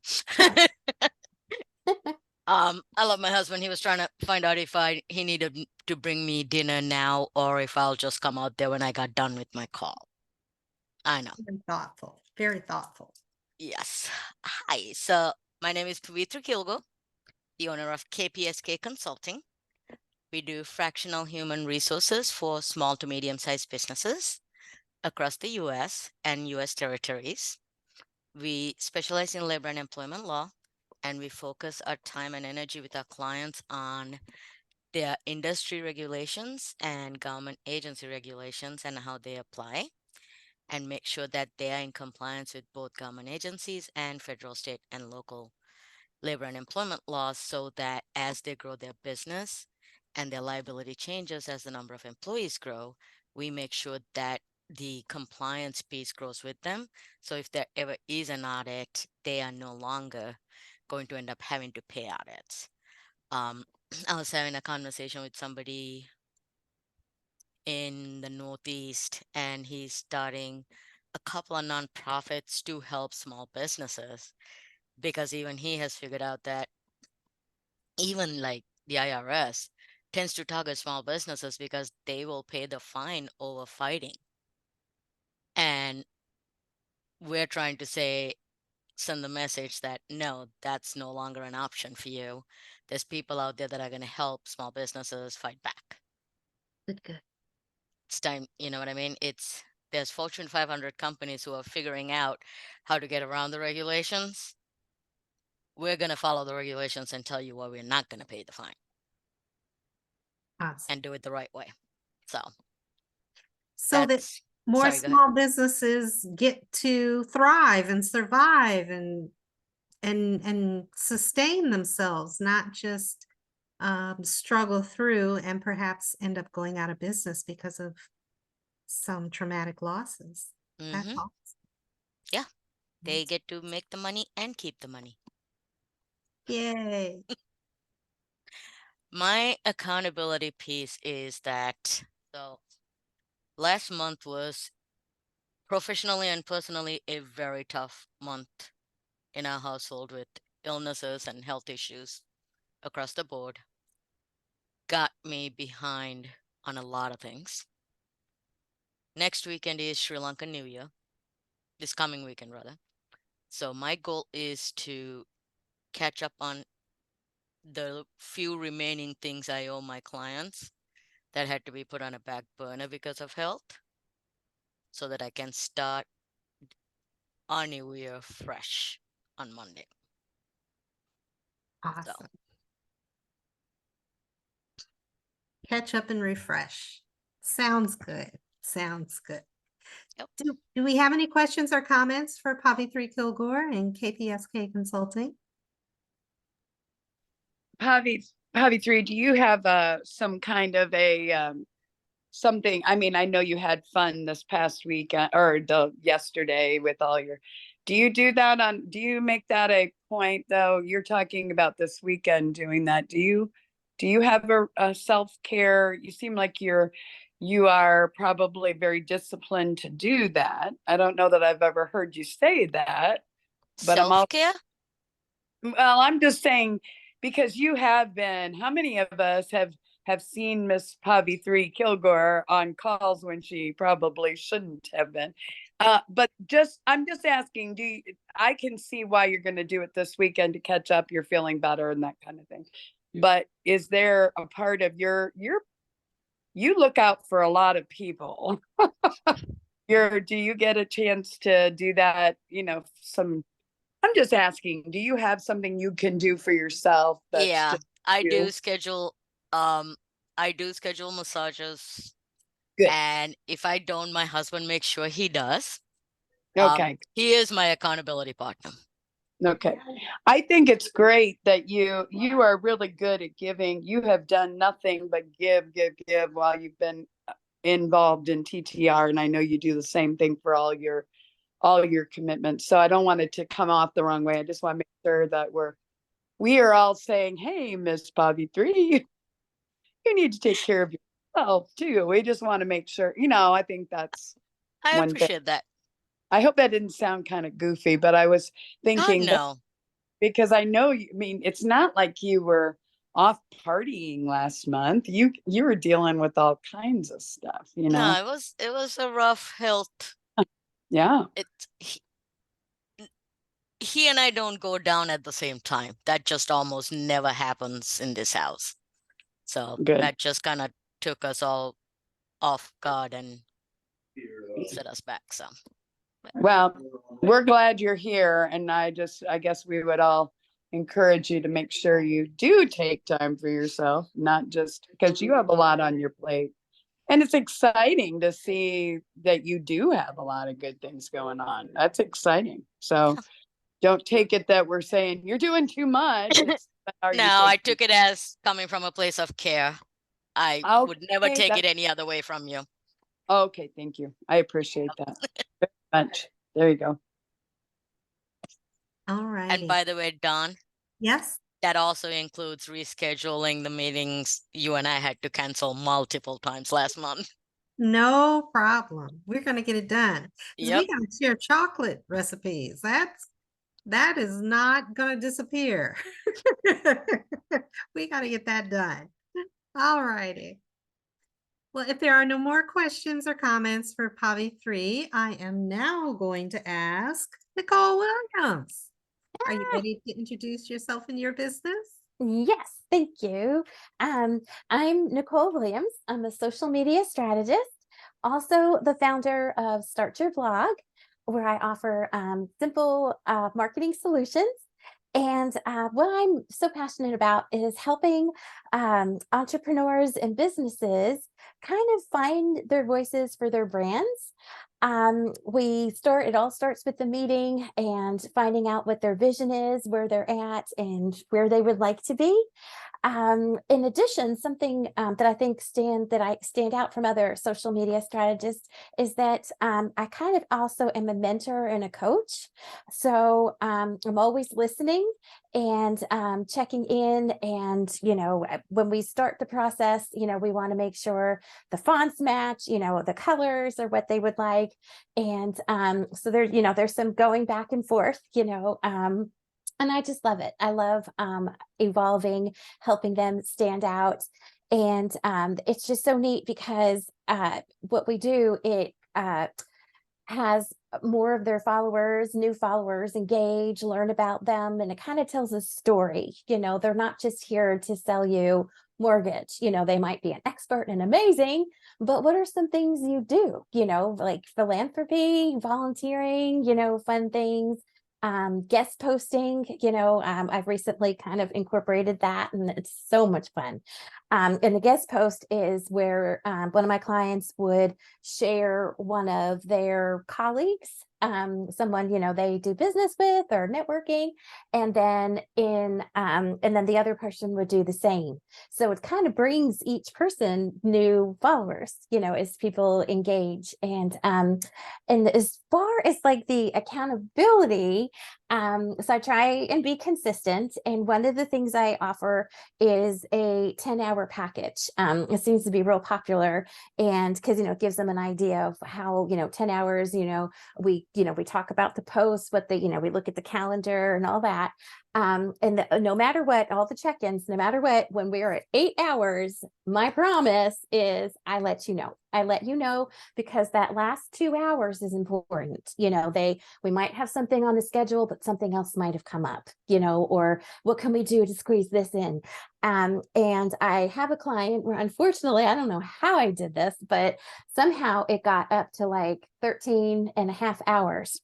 I love my husband. He was trying to find out if he needed to bring me dinner now or if I'll just come out there when I got done with my call. I know. Very thoughtful. Very thoughtful. Yes. Hi. So my name is Pavitra Kilgo, the owner of KPSK Consulting. We do fractional human resources for small to medium-sized businesses across the US and US territories. We specialize in labor and employment law, and we focus our time and energy with our clients on their industry regulations and government agency regulations and how they apply, and make sure that they are in compliance with both government agencies and federal, state, and local labor and employment laws, so that as they grow their business and their liability changes as the number of employees grow, we make sure that the compliance piece grows with them. So if there ever is an audit, they are no longer going to end up having to pay audits. I was having a conversation with somebody in the Northeast, and he's starting a couple of nonprofits to help small businesses, because even he has figured out that even like the IRS tends to target small businesses because they will pay the fine over fighting. And we're trying to send the message that no, that's no longer an option for you. There's people out there that are going to help small businesses fight back. Good. It's time, you know what I mean? There's Fortune 500 companies who are figuring out how to get around the regulations. We're going to follow the regulations and tell you why we're not going to pay the fine Awesome. and do it the right way. So So that that's more sorry, go ahead. small businesses get to thrive and survive and sustain themselves, not just struggle through and perhaps end up going out of business because of some traumatic losses. That's Mhm. awesome. Yeah. They That's- get to make the money and keep the money. Yay. My accountability piece is that, so last month was professionally and personally a very tough month in our household with illnesses and health issues across the board. Got me behind on a lot of things. Next weekend is Sri Lankan New Year, this coming weekend rather. So my goal is to catch up on the few remaining things I owe my clients that had to be put on a back burner because of health, so that I can start our new year fresh on Monday. Awesome. Catch up and refresh. Sounds good. Sounds good. Yep. Do we have any questions or comments for Pavi 3 Kilgore and KPSK Consulting? Javi 3, do you have some kind of a something? I mean, I know you had fun this past week or yesterday with all your. Do you do that on? Do you make that a point though? You're talking about this weekend doing that. Do you have a self-care? You seem like you are probably very disciplined to do that. I don't know that I've ever heard you say that, but Self-care? well, I'm just saying, because you have been, how many of us have seen Miss Pavi 3 Kilgore on calls when she probably shouldn't have been? But I'm just asking, I can see why you're going to do it this weekend to catch up, you're feeling better and that kind of thing. But is there a part of you look out for a lot of people. Do you get a chance to do that? I'm just asking, do you have something you can do for yourself? That's Yeah, just I you? do schedule massages, Good. and if I don't, my husband makes sure he does. Okay. He is my accountability partner. Okay. I think it's great that you are really good at giving. You have done nothing but give while you've been involved in TTR. And I know you do the same thing for all your commitments. So I don't want it to come off the wrong way. I just want to make sure that we are all saying, hey, Miss Pavi 3, you need to take care of yourself too. We just want to make sure, I think that's I one thing. appreciate that. I hope that didn't sound kind of goofy, but I was thinking that, No. because I know it's not like you were off partying last month. You were dealing with all kinds of stuff, No, it was a rough health. Yeah. He and I don't go down at the same time. That just almost never happens in this house. So Good. that just kind of took us all off guard and set us back some. Well, we're glad you're here. And I guess we would all encourage you to make sure you do take time for yourself, not just because you have a lot on your plate. And it's exciting to see that you do have a lot of good things going on. That's exciting. So don't take it that we're saying you're doing too much. No, I took it as coming from a place of care. I would never take it any other way from you. Okay, thank you. I appreciate that very much. There you go. All right. And by the way, Dawn, Yes. that also includes rescheduling the meetings you and I had to cancel multiple times last month. No problem. We're going to get it done. 'Cause Yep. we got to share chocolate recipes. That is not going to disappear. We got to get that done. All righty. Well, if there are no more questions or comments for Pavi 3, I am now going to ask Nicole Williams. Are you ready to introduce yourself and your business? Yes, thank you. I'm Nicole Williams. I'm a social media strategist, also the founder of Start Your Blog, where I offer simple marketing solutions. And what I'm so passionate about is helping entrepreneurs and businesses kind of find their voices for their brands. It all starts with the meeting and finding out what their vision is, where they're at, and where they would like to be. In addition, something that I think stand out from other social media strategists is that I kind of also am a mentor and a coach. So I'm always listening and checking in. And, when we start the process, we want to make sure the fonts match, the colors are what they would like. And so there's some going back and forth, and I just love it. I love evolving, helping them stand out. And it's just so neat because what we do, it has more of their followers, new followers, engage, learn about them, and it kind of tells a story. You know, they're not just here to sell you mortgage. You know, they might be an expert and amazing, but what are some things you do? You know, like philanthropy, volunteering, you know, fun things. Guest posting, you know, I've recently kind of incorporated that, and it's so much fun. And the guest post is where one of my clients would share one of their colleagues, someone, you know, they do business with or networking, and then and then the other person would do the same. So it kind of brings each person new followers, you know, as people engage. And as far as like the accountability, so I try and be consistent. And one of the things I offer is a 10-hour package. It seems to be real popular, and because, you know, it gives them an idea of how, you know, 10 hours, you know, we talk about the posts, what the, you know, we look at the calendar and all that. No matter what, all the check-ins, no matter what, when we're at 8 hours, my promise is I let you know, because that last 2 hours is important. You know, we might have something on the schedule, but something else might have come up, you know, or what can we do to squeeze this in? And I have a client where, unfortunately, I don't know how I did this, but somehow it got up to like 13 and a half hours.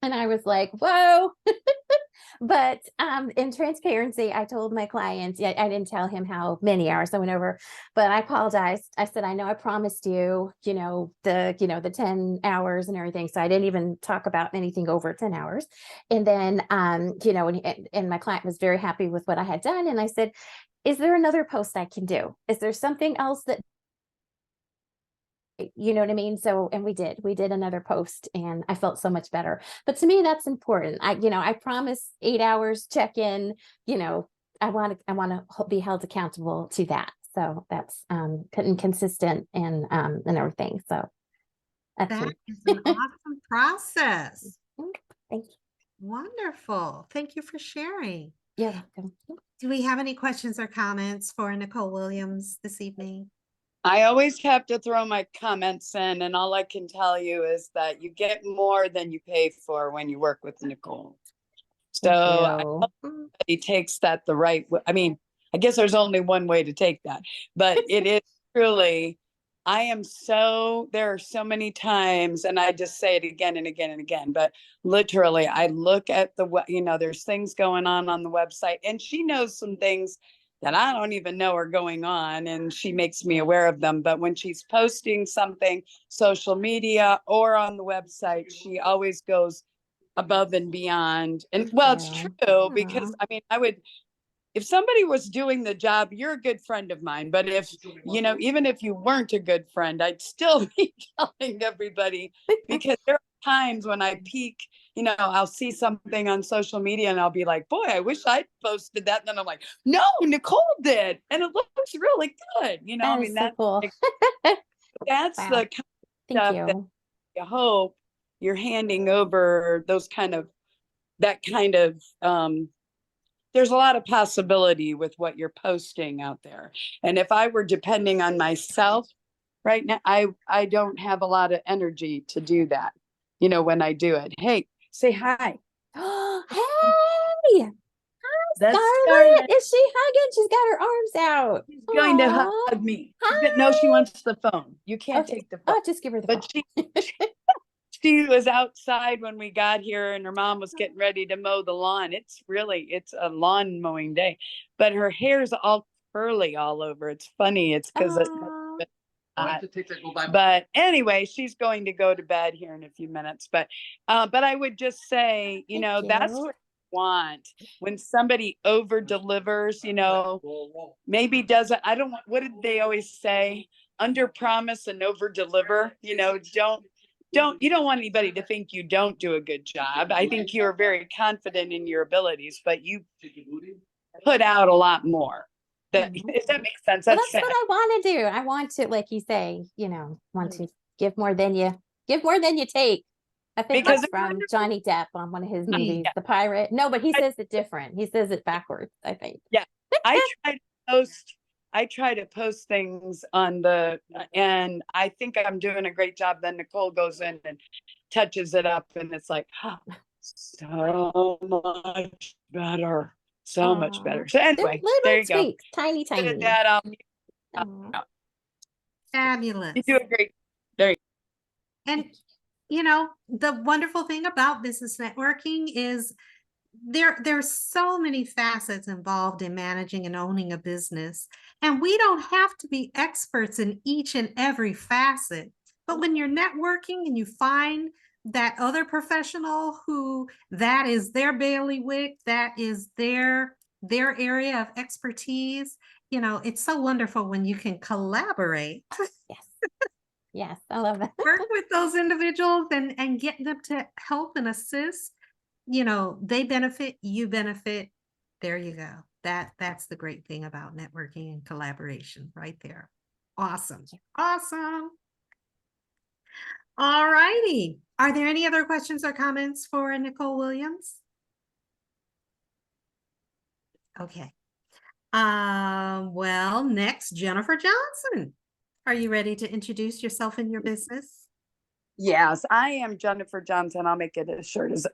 And I was like, whoa. But in transparency, I told my client, I didn't tell him how many hours I went over, but I apologized. I said, I know I promised you, the 10 hours and everything. So I didn't even talk about anything over 10 hours. And then, and my client was very happy with what I had done. And I said, is there another post I can do? Is there something else that, you know what I mean? So, and we did another post, and I felt so much better. But to me, that's important. I promise 8 hours check-in, I want to be held accountable to that. So that's consistent and everything. So that's That it. is an awesome process. Thank you. Wonderful. Thank you for sharing. You're welcome. Do we have any questions or comments for Nicole Williams this evening? I always have to throw my comments in, and all I can tell you is that you get more than you pay for when you work with Nicole. So I hope he takes that the right way. I mean, I guess there's only one way to take that, but it is truly, there are so many times, and I just say it again and again and again, but literally I look at there's things going on the website, and she knows some things that I don't even know are going on, and she makes me aware of them. But when she's posting something, social media or on the website, she always goes above and beyond. And well, it's true, because I mean, if somebody was doing the job, you're a good friend of mine. But if, even if you weren't a good friend, I'd still be telling everybody, because there are times when I peek, I'll see something on social media and I'll be like, boy, I wish I'd posted that. And then I'm like, no, Nicole did. And it looks really good. That is so cool. That's Wow. the kind of Thank stuff you. that you hope you're handing over, that kind of, there's a lot of possibility with what you're posting out there. And if I were depending on myself right now, I don't have a lot of energy to do that. When I do it, hey, say hi. Hey, That's Scarlett. Is she hugging? She's got her arms out. She's going to Aw. hug me. No, she wants the phone. You can't Okay. take the phone. Oh, just give her the phone. But she was outside when we got here, and her mom was getting ready to mow the lawn. It's a lawn mowing day, but her hair's all curly all over. It's funny. It's because Aw. but anyway, she's going to go to bed here in a few minutes. But I would just say, Thank that's you. what I want when somebody over delivers, maybe doesn't. What did they always say? Under promise and over deliver. You don't want anybody to think you don't do a good job. I think you're very confident in your abilities, but you put out a lot more. If that makes sense. Well, that's what I want to do. I want to, like you say, want to give more than you take. I think Because that's from Johnny Depp on one of his movies, The Pirate. No, but he says it different. He says it backwards, I think. Yeah. I try to post things and I think I'm doing a great job. Then Nicole goes in and touches it up and it's like, so much better. So much Aw. better. So They're anyway, little there you go. tweaks, tiny, Good at tiny. that. Aw. Fabulous. You do a great. There you And, you know, the wonderful thing about business networking is there's so many facets involved in managing and owning a business. And we don't have to be experts in each and every facet. But when you're networking and you find that other professional who that is their bailiwick, that is their area of expertise, you know, it's so wonderful when you can collaborate, Yes. Yes, I love that. work with those individuals and get them to help and assist. You know, they benefit, you benefit. There you go. That's the great thing about networking and collaboration right there. Awesome. Awesome. All righty. Are there any other questions or comments for Nicole Williams? Okay. Well, next, Jennifer Johnson. Are you ready to introduce yourself and your business? Yes, I am Jennifer Johnson. I'll make it as short as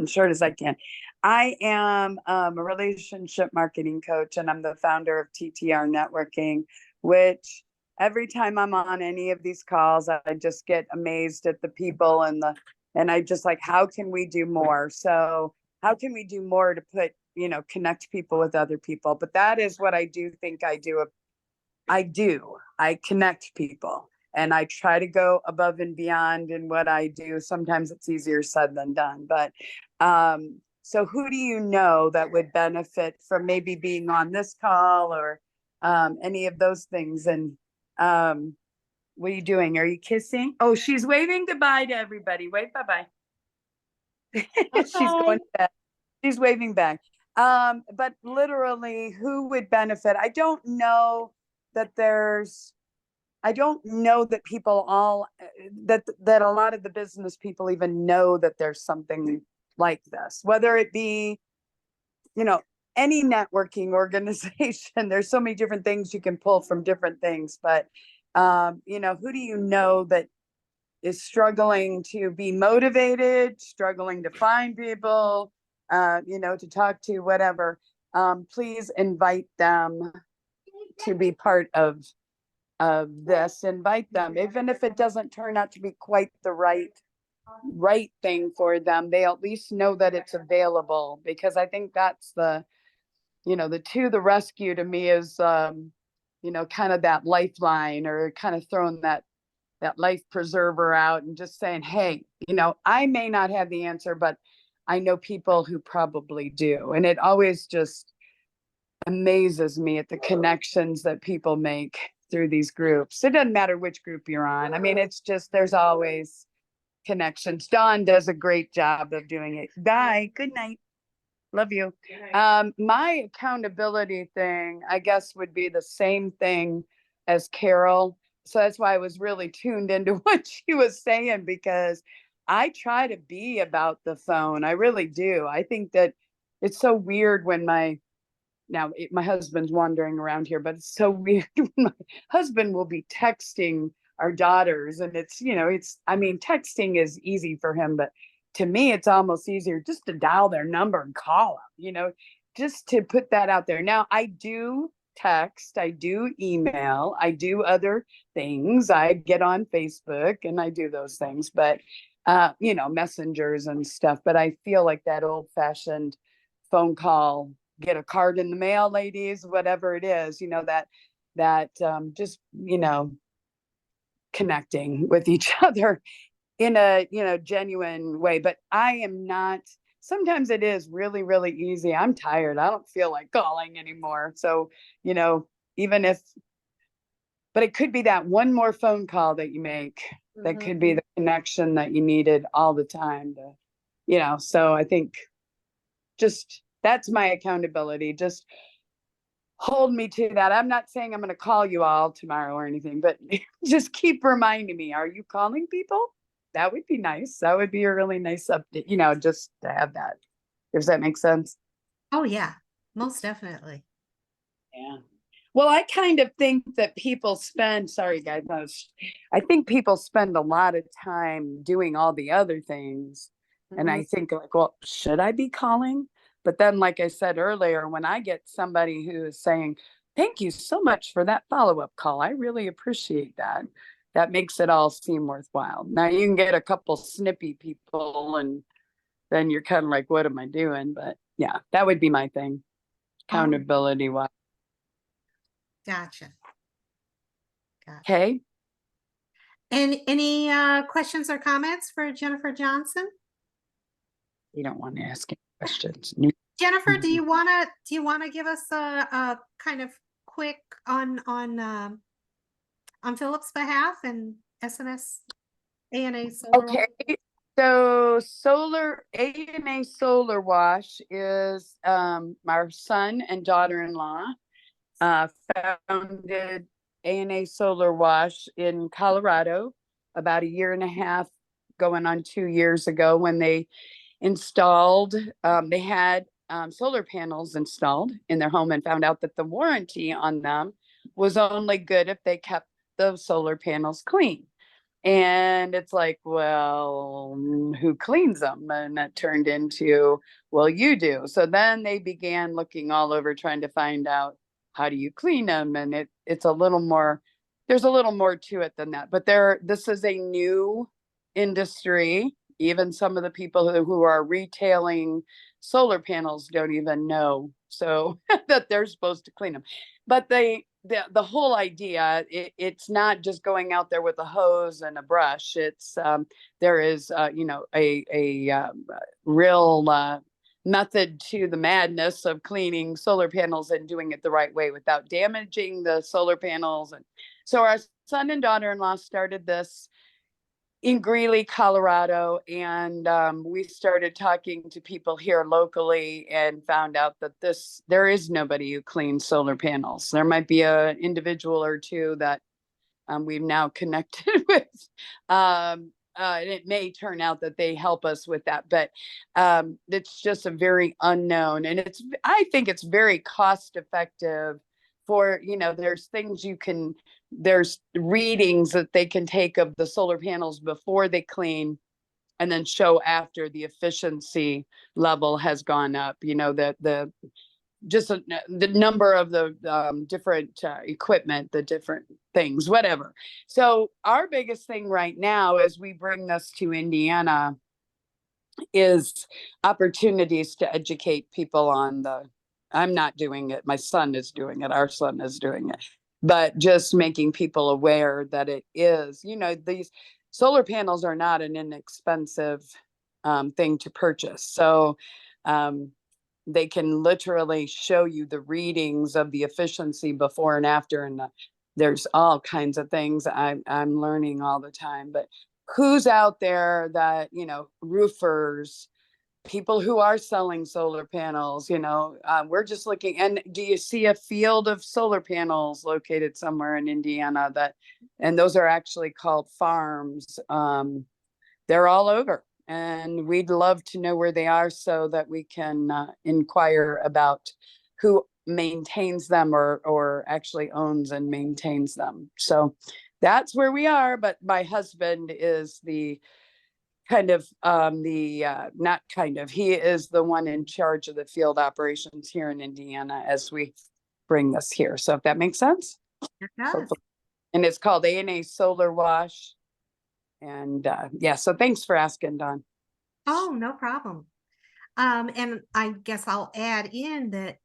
short as I can. I am a relationship marketing coach, and I'm the founder of TTR Networking, which every time I'm on any of these calls, I just get amazed at the people and I just like, how can we do more? So how can we do more to put, connect people with other people? But that is what I do think I do. I connect people. And I try to go above and beyond in what I do. Sometimes it's easier said than done. But so who do you know that would benefit from maybe being on this call or any of those things? And what are you doing? Are you kissing? Oh, she's waving goodbye to everybody. Wave bye-bye. She's going to bed. She's waving back. But literally, who would benefit? I don't know that people all that a lot of the business people even know that there's something like this, whether it be, any networking organization. There's so many different things you can pull from different things, but who do you know that is struggling to be motivated, struggling to find people, to talk to, whatever. Please invite them to be part of this. Invite them, even if it doesn't turn out to be quite the right thing for them, they at least know that it's available, because I think that's the the rescue to me is kind of that lifeline, or kind of throwing that life preserver out and just saying, hey, I may not have the answer, but I know people who probably do. And it always just amazes me at the connections that people make through these groups. It doesn't matter which group you're on. I mean, it's just, there's always connections. Dawn does a great job of doing it. Bye. Good night. Love you. My accountability thing, I guess, would be the same thing as Carol. So that's why I was really tuned into what she was saying, because I try to be about the phone. I really do. I think that it's so weird when my husband's wandering around here, but it's so weird when my husband will be texting our daughters, and texting is easy for him, but to me, it's almost easier just to dial their number and call them, just to put that out there. Now, I do text, I do email, I do other things. I get on Facebook and I do those things, but, messengers and stuff. But I feel like that old fashioned phone call, get a card in the mail, ladies, whatever it is, that just, connecting with each other in a, genuine way. But I am not, sometimes it is really, really easy. I'm tired. I don't feel like calling anymore. So, even if, but it could be that one more phone call that you make that could be the connection that you needed all the time to, so I think just, that's my accountability. Just hold me to that. I'm not saying I'm going to call you all tomorrow or anything, but just keep reminding me, are you calling people? That would be nice. That would be a really nice update, just to have that. Does that make sense? Oh, yeah, most definitely. Yeah. Well, I kind of think that people spend, sorry guys, I think people spend a lot of time doing all the other things. And I think like, well, should I be calling? But then, like I said earlier, when I get somebody who is saying, thank you so much for that follow-up call, I really appreciate that. That makes it all seem worthwhile. Now you can get a couple snippy people and then you're kind of like, what am I doing? But yeah, that would be my thing, accountability wise. Gotcha. Okay. And any questions or comments for Jennifer Johnson? You don't want to ask any questions. Jennifer, do you wanna give us a kind of quick on Philip's behalf and SNS ANA Solar? Okay. So ANA Solar Wash is our son and daughter-in-law founded ANA Solar Wash in Colorado about a year and a half, going on 2 years ago, when they installed, they had solar panels installed in their home and found out that the warranty on them was only good if they kept the solar panels clean. And it's like, well, who cleans them? And that turned into, well, you do. So then they began looking all over trying to find out, how do you clean them? And it's a little more, there's a little more to it than that. But this is a new industry. Even some of the people who are retailing solar panels don't even know so that they're supposed to clean them. But the whole idea, it's not just going out there with a hose and a brush. It's there is a real method to the madness of cleaning solar panels and doing it the right way without damaging the solar panels. And so our son and daughter-in-law started this in Greeley, Colorado, and we started talking to people here locally and found out that there is nobody who cleans solar panels. There might be an individual or two that we've now connected with. And it may turn out that they help us with that, but it's just a very unknown, and I think it's very cost effective for, there's things there's readings that they can take of the solar panels before they clean and then show after the efficiency level has gone up, the number of the different equipment, the different things, whatever. So our biggest thing right now as we bring this to Indiana is opportunities to educate people on I'm not doing it, my son is doing it, our son is doing it, but just making people aware that it is, these solar panels are not an inexpensive thing to purchase. So they can literally show you the readings of the efficiency before and after. And there's all kinds of things I'm learning all the time. But who's out there that, roofers, people who are selling solar panels, we're just looking. And do you see a field of solar panels located somewhere in Indiana and those are actually called farms. They're all over. And we'd love to know where they are so that we can inquire about who maintains them or actually owns and maintains them. So that's where we are. But my husband is he is the one in charge of the field operations here in Indiana as we bring this here. So if that makes sense. It does. And it's called ANA Solar Wash. And so thanks for asking, Dawn. Oh, no problem. And I guess I'll add in that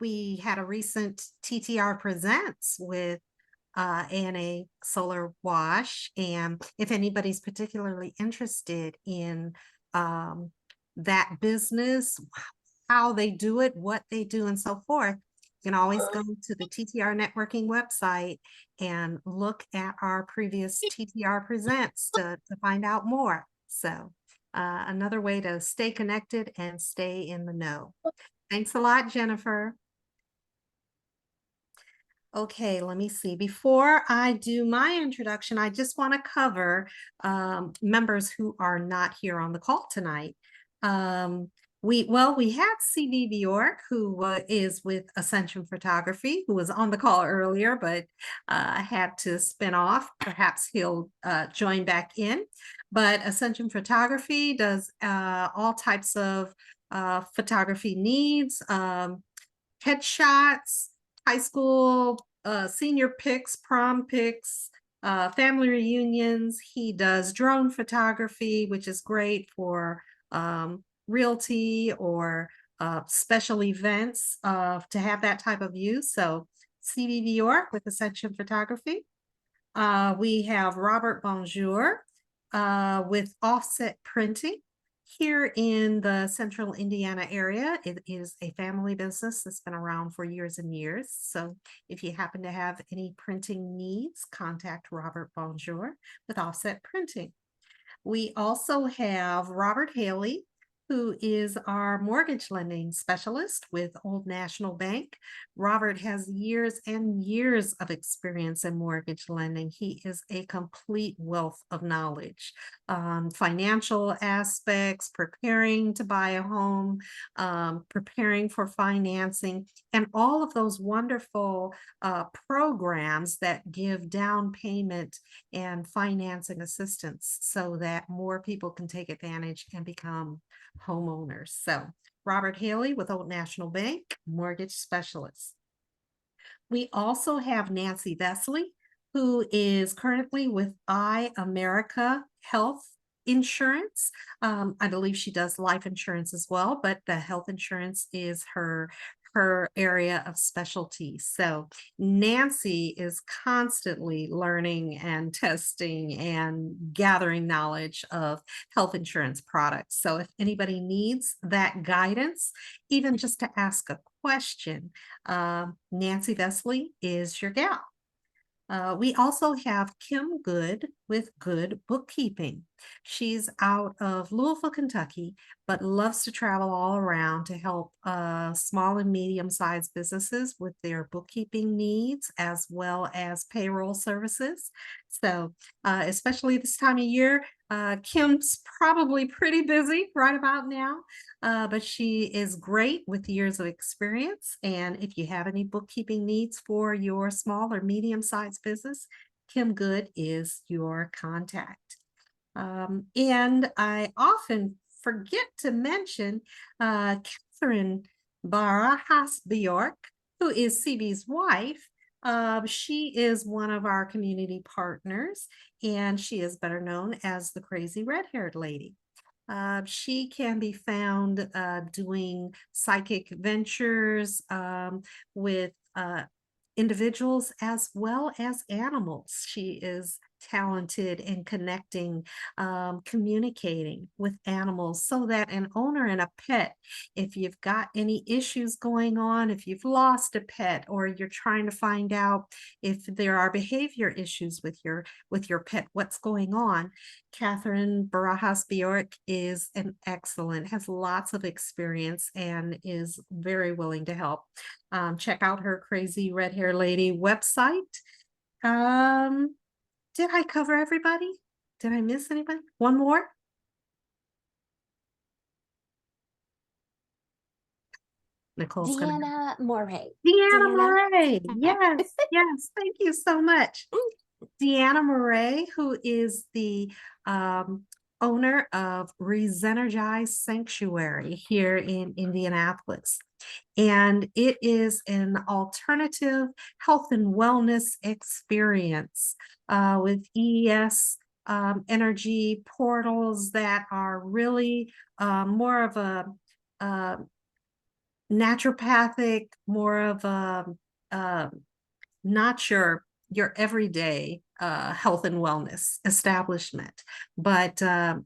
we had a recent TTR Presents with ANA Solar Wash. And if anybody's particularly interested in that business, how they do it, what they do, and so forth, you can always go to the TTR Networking website and look at our previous TTR Presents to find out more. So another way to stay connected and stay in the know. Thanks a lot, Jennifer. Okay, let me see. Before I do my introduction, I just want to cover members who are not here on the call tonight. We had CV Bjork, who is with Ascension Photography, who was on the call earlier, but had to spin off. Perhaps he'll join back in. But Ascension Photography does all types of photography needs, headshots, high school, senior pics, prom pics, family reunions. He does drone photography, which is great for realty or special events to have that type of use. So CVV York with Ascension Photography. We have Robert Bonjour with Offset Printing here in the central Indiana area. It is a family business that's been around for years and years. So if you happen to have any printing needs, contact Robert Bonjour with Offset Printing. We also have Robert Haley, who is our mortgage lending specialist with Old National Bank. Robert has years and years of experience in mortgage lending. He is a complete wealth of knowledge, financial aspects, preparing to buy a home, preparing for financing, and all of those wonderful programs that give down payment and financing assistance so that more people can take advantage and become homeowners. So Robert Haley with Old National Bank, mortgage specialist. We also have Nancy Vesley, who is currently with America Health Insurance. I believe she does life insurance as well, but the health insurance is her area of specialty. So Nancy is constantly learning and testing and gathering knowledge of health insurance products. So if anybody needs that guidance, even just to ask a question, Nancy Vesley is your gal. We also have Kim Good with Good Bookkeeping. She's out of Louisville, Kentucky, but loves to travel all around to help small and medium-sized businesses with their bookkeeping needs as well as payroll services. So especially this time of year, Kim's probably pretty busy right about now, but she is great with years of experience. And if you have any bookkeeping needs for your small or medium-sized business, Kim Good is your contact. And I often forget to mention Catherine Barajas Bjork, who is CB's wife. She is one of our community partners, and she is better known as the crazy red-haired lady. She can be found doing psychic ventures with individuals as well as animals. She is talented in connecting, communicating with animals so that an owner and a pet, if you've got any issues going on, if you've lost a pet, or you're trying to find out if there are behavior issues with your pet, what's going on, Catherine Barajas Bjork is an excellent, has lots of experience and is very willing to help. Check out her Crazy Red Hair Lady website. Did I cover everybody? Did I miss anybody? One more? Nicole's gonna. Deanna Moray. Deanna Deanna. Moray. Yes, yes. Thank you so much. Deanna Moray, who is the owner of Resenergize Sanctuary here in Indianapolis. And it is an alternative health and wellness experience with EES energy portals that are really more of a naturopathic, more of a not your everyday health and wellness establishment, but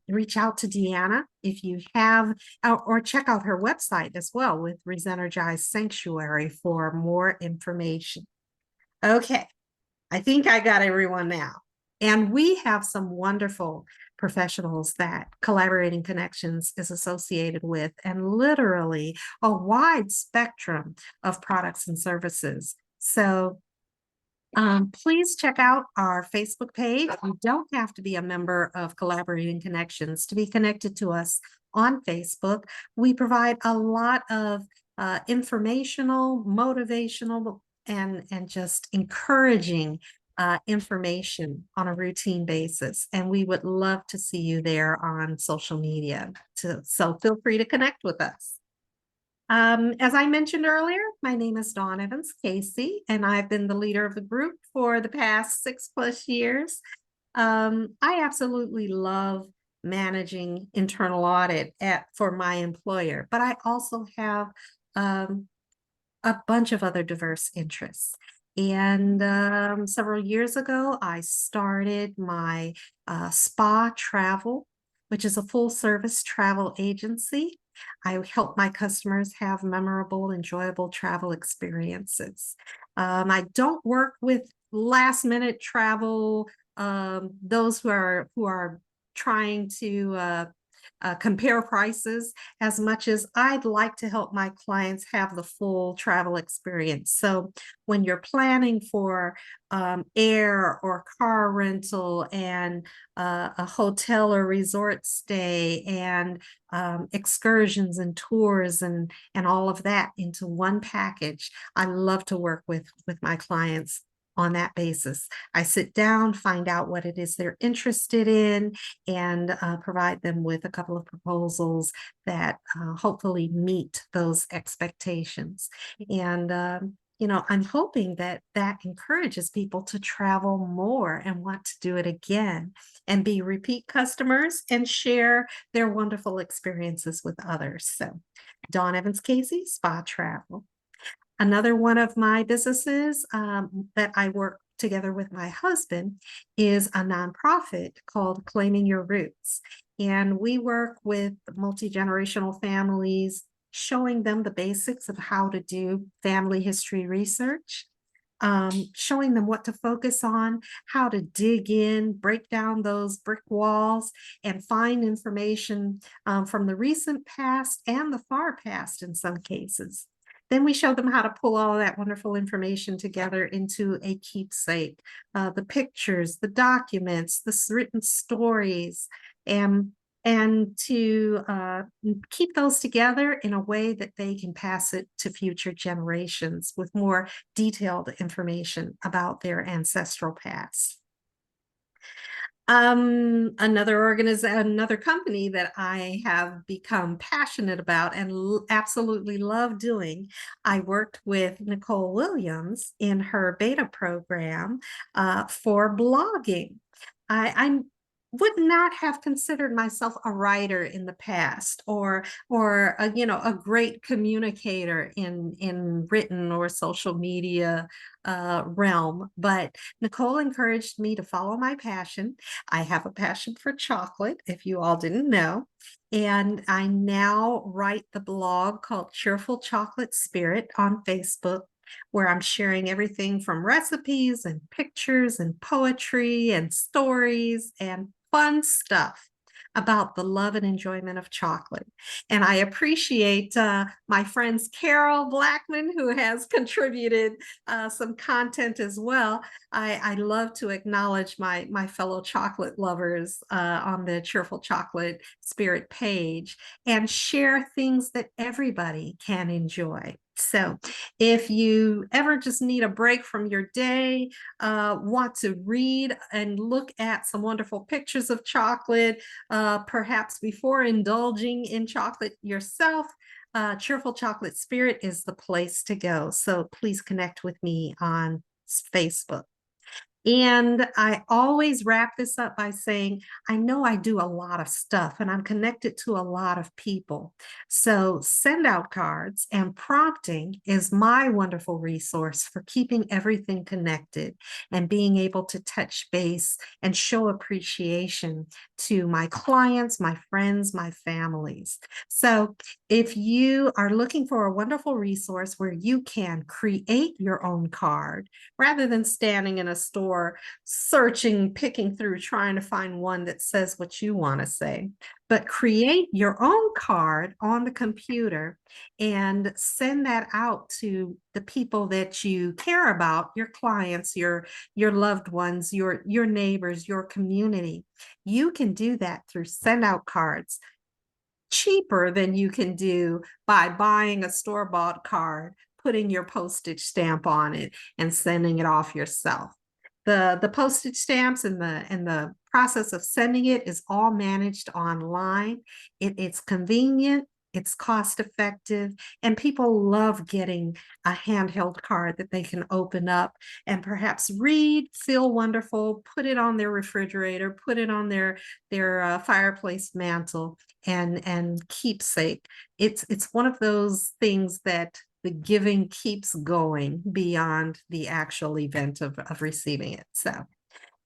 reach out to Deanna if you have, or check out her website as well with Resenergize Sanctuary for more information. Okay, I think I got everyone now. And we have some wonderful professionals that Collaborating Connections is associated with, and literally a wide spectrum of products and services. So Please check out our Facebook page. You don't have to be a member of Collaborating Connections to be connected to us on Facebook. We provide a lot of informational, motivational, and just encouraging information on a routine basis. And we would love to see you there on social media. So feel free to connect with us. As I mentioned earlier, my name is Dawn Evans Casey, and I've been the leader of the group for the past 6+ years. I absolutely love managing internal audit for my employer, but I also have a bunch of other diverse interests. And several years ago, I started my Spa Travel, which is a full-service travel agency. I help my customers have memorable, enjoyable travel experiences. I don't work with last-minute travel, those who are trying to compare prices, as much as I'd like to help my clients have the full travel experience. So when you're planning for air or car rental and a hotel or resort stay and excursions and tours and all of that into one package, I love to work with my clients on that basis. I sit down, find out what it is they're interested in, and provide them with a couple of proposals that hopefully meet those expectations. And I'm hoping that encourages people to travel more and want to do it again and be repeat customers and share their wonderful experiences with others. So, Dawn Evans Casey, Spa Travel. Another one of my businesses that I work together with my husband is a nonprofit called Claiming Your Roots. And we work with multi-generational families, showing them the basics of how to do family history research, showing them what to focus on, how to dig in, break down those brick walls, and find information from the recent past and the far past in some cases. Then we show them how to pull all of that wonderful information together into a keepsake, the pictures, the documents, the written stories, and to keep those together in a way that they can pass it to future generations with more detailed information about their ancestral past. Another company that I have become passionate about and absolutely love doing. I worked with Nicole Williams in her beta program for blogging. I would not have considered myself a writer in the past or a great communicator in written or social media realm, but Nicole encouraged me to follow my passion. I have a passion for chocolate, if you all didn't know, and I now write the blog called Cheerful Chocolate Spirit on Facebook, where I'm sharing everything from recipes and pictures and poetry and stories and fun stuff about the love and enjoyment of chocolate. And I appreciate my friends Carol Blackman, who has contributed some content as well. I love to acknowledge my fellow chocolate lovers on the Cheerful Chocolate Spirit page and share things that everybody can enjoy. So if you ever just need a break from your day, want to read and look at some wonderful pictures of chocolate, perhaps before indulging in chocolate yourself, Cheerful Chocolate Spirit is the place to go. So please connect with me on Facebook. And I always wrap this up by saying, I know I do a lot of stuff and I'm connected to a lot of people. So send out cards, and prompting is my wonderful resource for keeping everything connected and being able to touch base and show appreciation to my clients, my friends, my families. So if you are looking for a wonderful resource where you can create your own card rather than standing in a store for searching, picking through, trying to find one that says what you want to say. But create your own card on the computer and send that out to the people that you care about, your clients, your loved ones, your neighbors, your community. You can do that through send out cards, cheaper than you can do by buying a store-bought card, putting your postage stamp on it, and sending it off yourself. The postage stamps and the process of sending it is all managed online. It's convenient, it's cost effective, and people love getting a handheld card that they can open up and perhaps read, feel wonderful, put it on their refrigerator, put it on their fireplace mantle, and keepsake. It's one of those things that the giving keeps going beyond the actual event of receiving it. So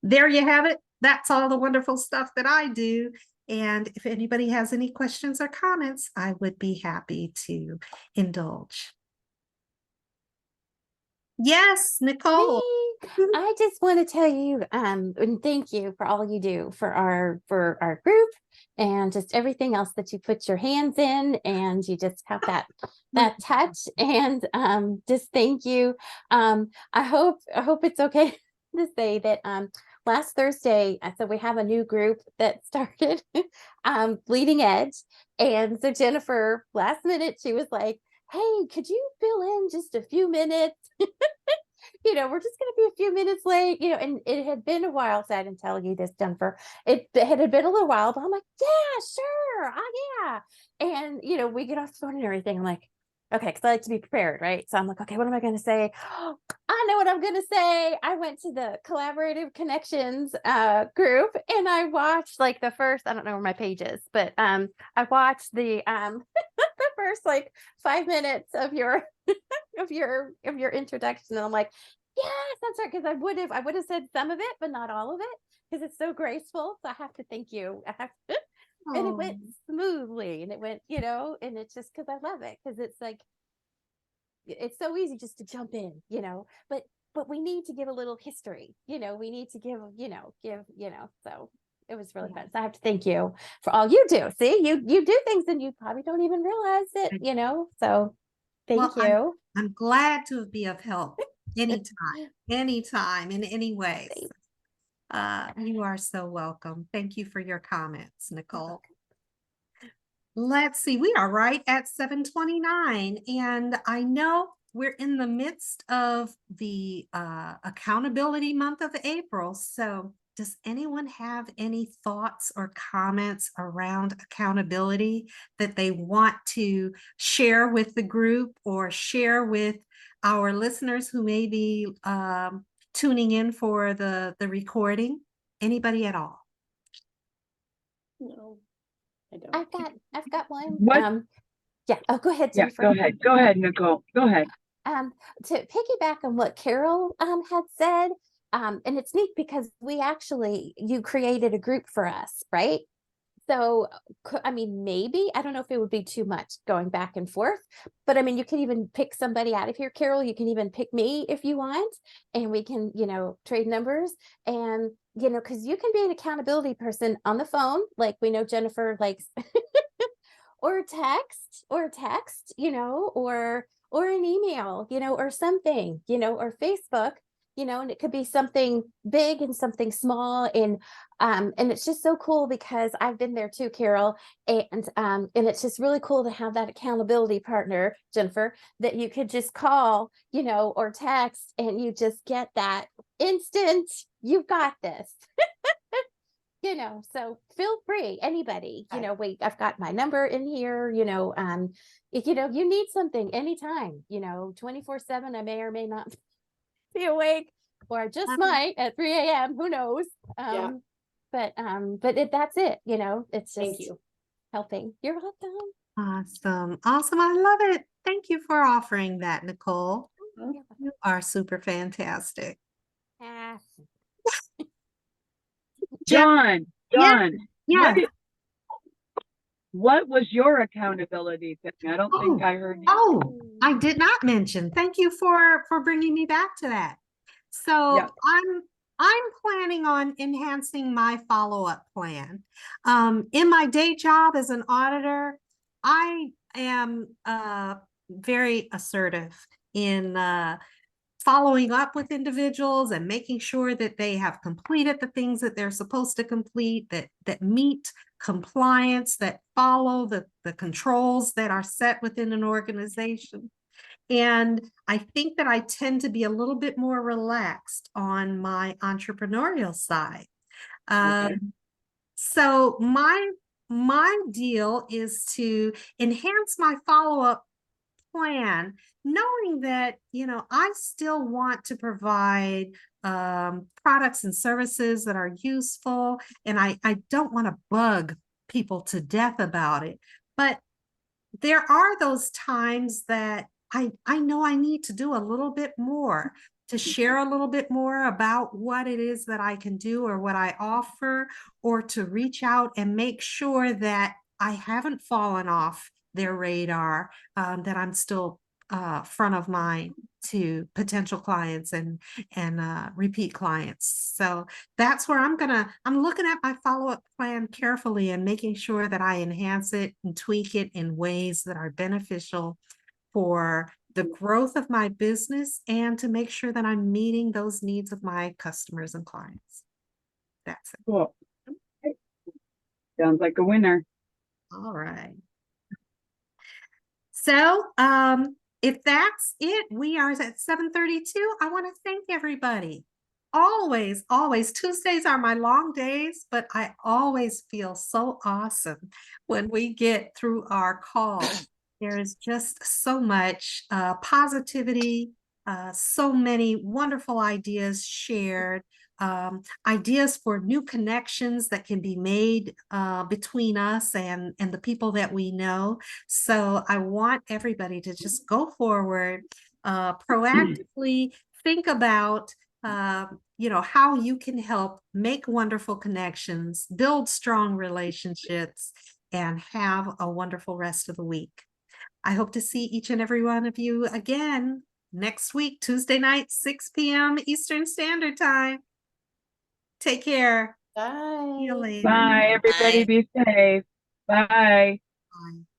there you have it. That's all the wonderful stuff that I do. And if anybody has any questions or comments, I would be happy to indulge. Yes, Nicole. Me, I just want to tell you, and thank you for all you do for our group and just everything else that you put your hands in, and you just have that touch, and just thank you. I hope it's okay to say that last Thursday, so we have a new group that started, Bleeding Edge, and so Jennifer, last minute, she was like, "Hey, could you fill in just a few minutes?" We're just going to be a few minutes late, and it had been a while, so I didn't tell you this, Jennifer. It had been a little while, but I'm like, yeah, sure. Yeah. And, we get off the phone and everything. I'm like, okay, because I like to be prepared, right? So I'm like, okay, what am I going to say? I know what I'm going to say. I went to the Collaborative Connections group, and I watched like the first, I don't know where my page is, but I watched the the first like 5 minutes of your of your introduction, and I'm like, yes, that's right, because I would have said some of it, but not all of it, because it's so graceful. So I have to thank you. And it went smoothly, and it went, and it's just because I love it, because it's like, it's so easy just to jump in, but we need to give a little history, we need to give, so it was really fun. So I have to thank you for all you do. See, you do things and you probably don't even realize it, so thank you. I'm glad to be of help anytime, in any way. You are so welcome. Thank you for your comments, Nicole. Let's see, we are right at 7:29, and I know we're in the midst of the accountability month of April. So does anyone have any thoughts or comments around accountability that they want to share with the group or share with our listeners who may be tuning in for the recording? Anybody at all? No, I don't. I've got one. What? Yeah. Oh, go ahead, Yeah, Jennifer. go ahead. Go ahead, Nicole. Go ahead. To piggyback on what Carol had said, and it's neat because you created a group for us, right? So, I mean, maybe, I don't know if it would be too much going back and forth, but I mean, you can even pick somebody out of here, Carol. You can even pick me if you want, and we can, trade numbers, and, because you can be an accountability person on the phone, like we know Jennifer likes, or text, or an email, or something, or Facebook, and it could be something big and something small. And it's just so cool because I've been there too, Carol. And it's just really cool to have that accountability partner, Jennifer, that you could just call, or text, and you just get that instant, you've got this. So feel free, anybody, I've got my number in here, if you need something anytime, 24/7, I may or may not be awake, or I just might at 3 a.m. Who knows? But that's it, it's just Thank you. helping. You're welcome. Awesome. I love it. Thank you for offering that, Nicole. Mhm. You are super fantastic. Ah. John, Yeah. what was your accountability thing? I don't think I heard you. Oh, I did not mention. Thank you for bringing me back to that. So Yeah. I'm planning on enhancing my follow-up plan. In my day job as an auditor, I am very assertive in following up with individuals and making sure that they have completed the things that they're supposed to complete, that meet compliance, that follow the controls that are set within an organization. And I think that I tend to be a little bit more relaxed on my entrepreneurial side. Okay. So my deal is to enhance my follow-up plan, knowing that, I still want to provide products and services that are useful, and I don't want to bug people to death about it. But there are those times that I know I need to do a little bit more, to share a little bit more about what it is that I can do or what I offer, or to reach out and make sure that I haven't fallen off their radar, that I'm still front of mind to potential clients and repeat clients. So that's where I'm looking at my follow-up plan carefully and making sure that I enhance it and tweak it in ways that are beneficial for the growth of my business and to make sure that I'm meeting those needs of my customers and clients. That's it. Cool. Sounds like a winner. All right. So, if that's it, we are at 7:32. I want to thank everybody. Always, always. Tuesdays are my long days, but I always feel so awesome when we get through our call. There is just so much positivity, so many wonderful ideas shared, ideas for new connections that can be made between us and the people that we know. So I want everybody to just go forward, proactively think about, how you can help make wonderful connections, build strong relationships, and have a wonderful rest of the week. I hope to see each and every one of you again next week, Tuesday night, 6 p.m. Eastern Standard Time. Take care. See you Bye. later. Bye, everybody. Bye. Be safe. Bye. Bye.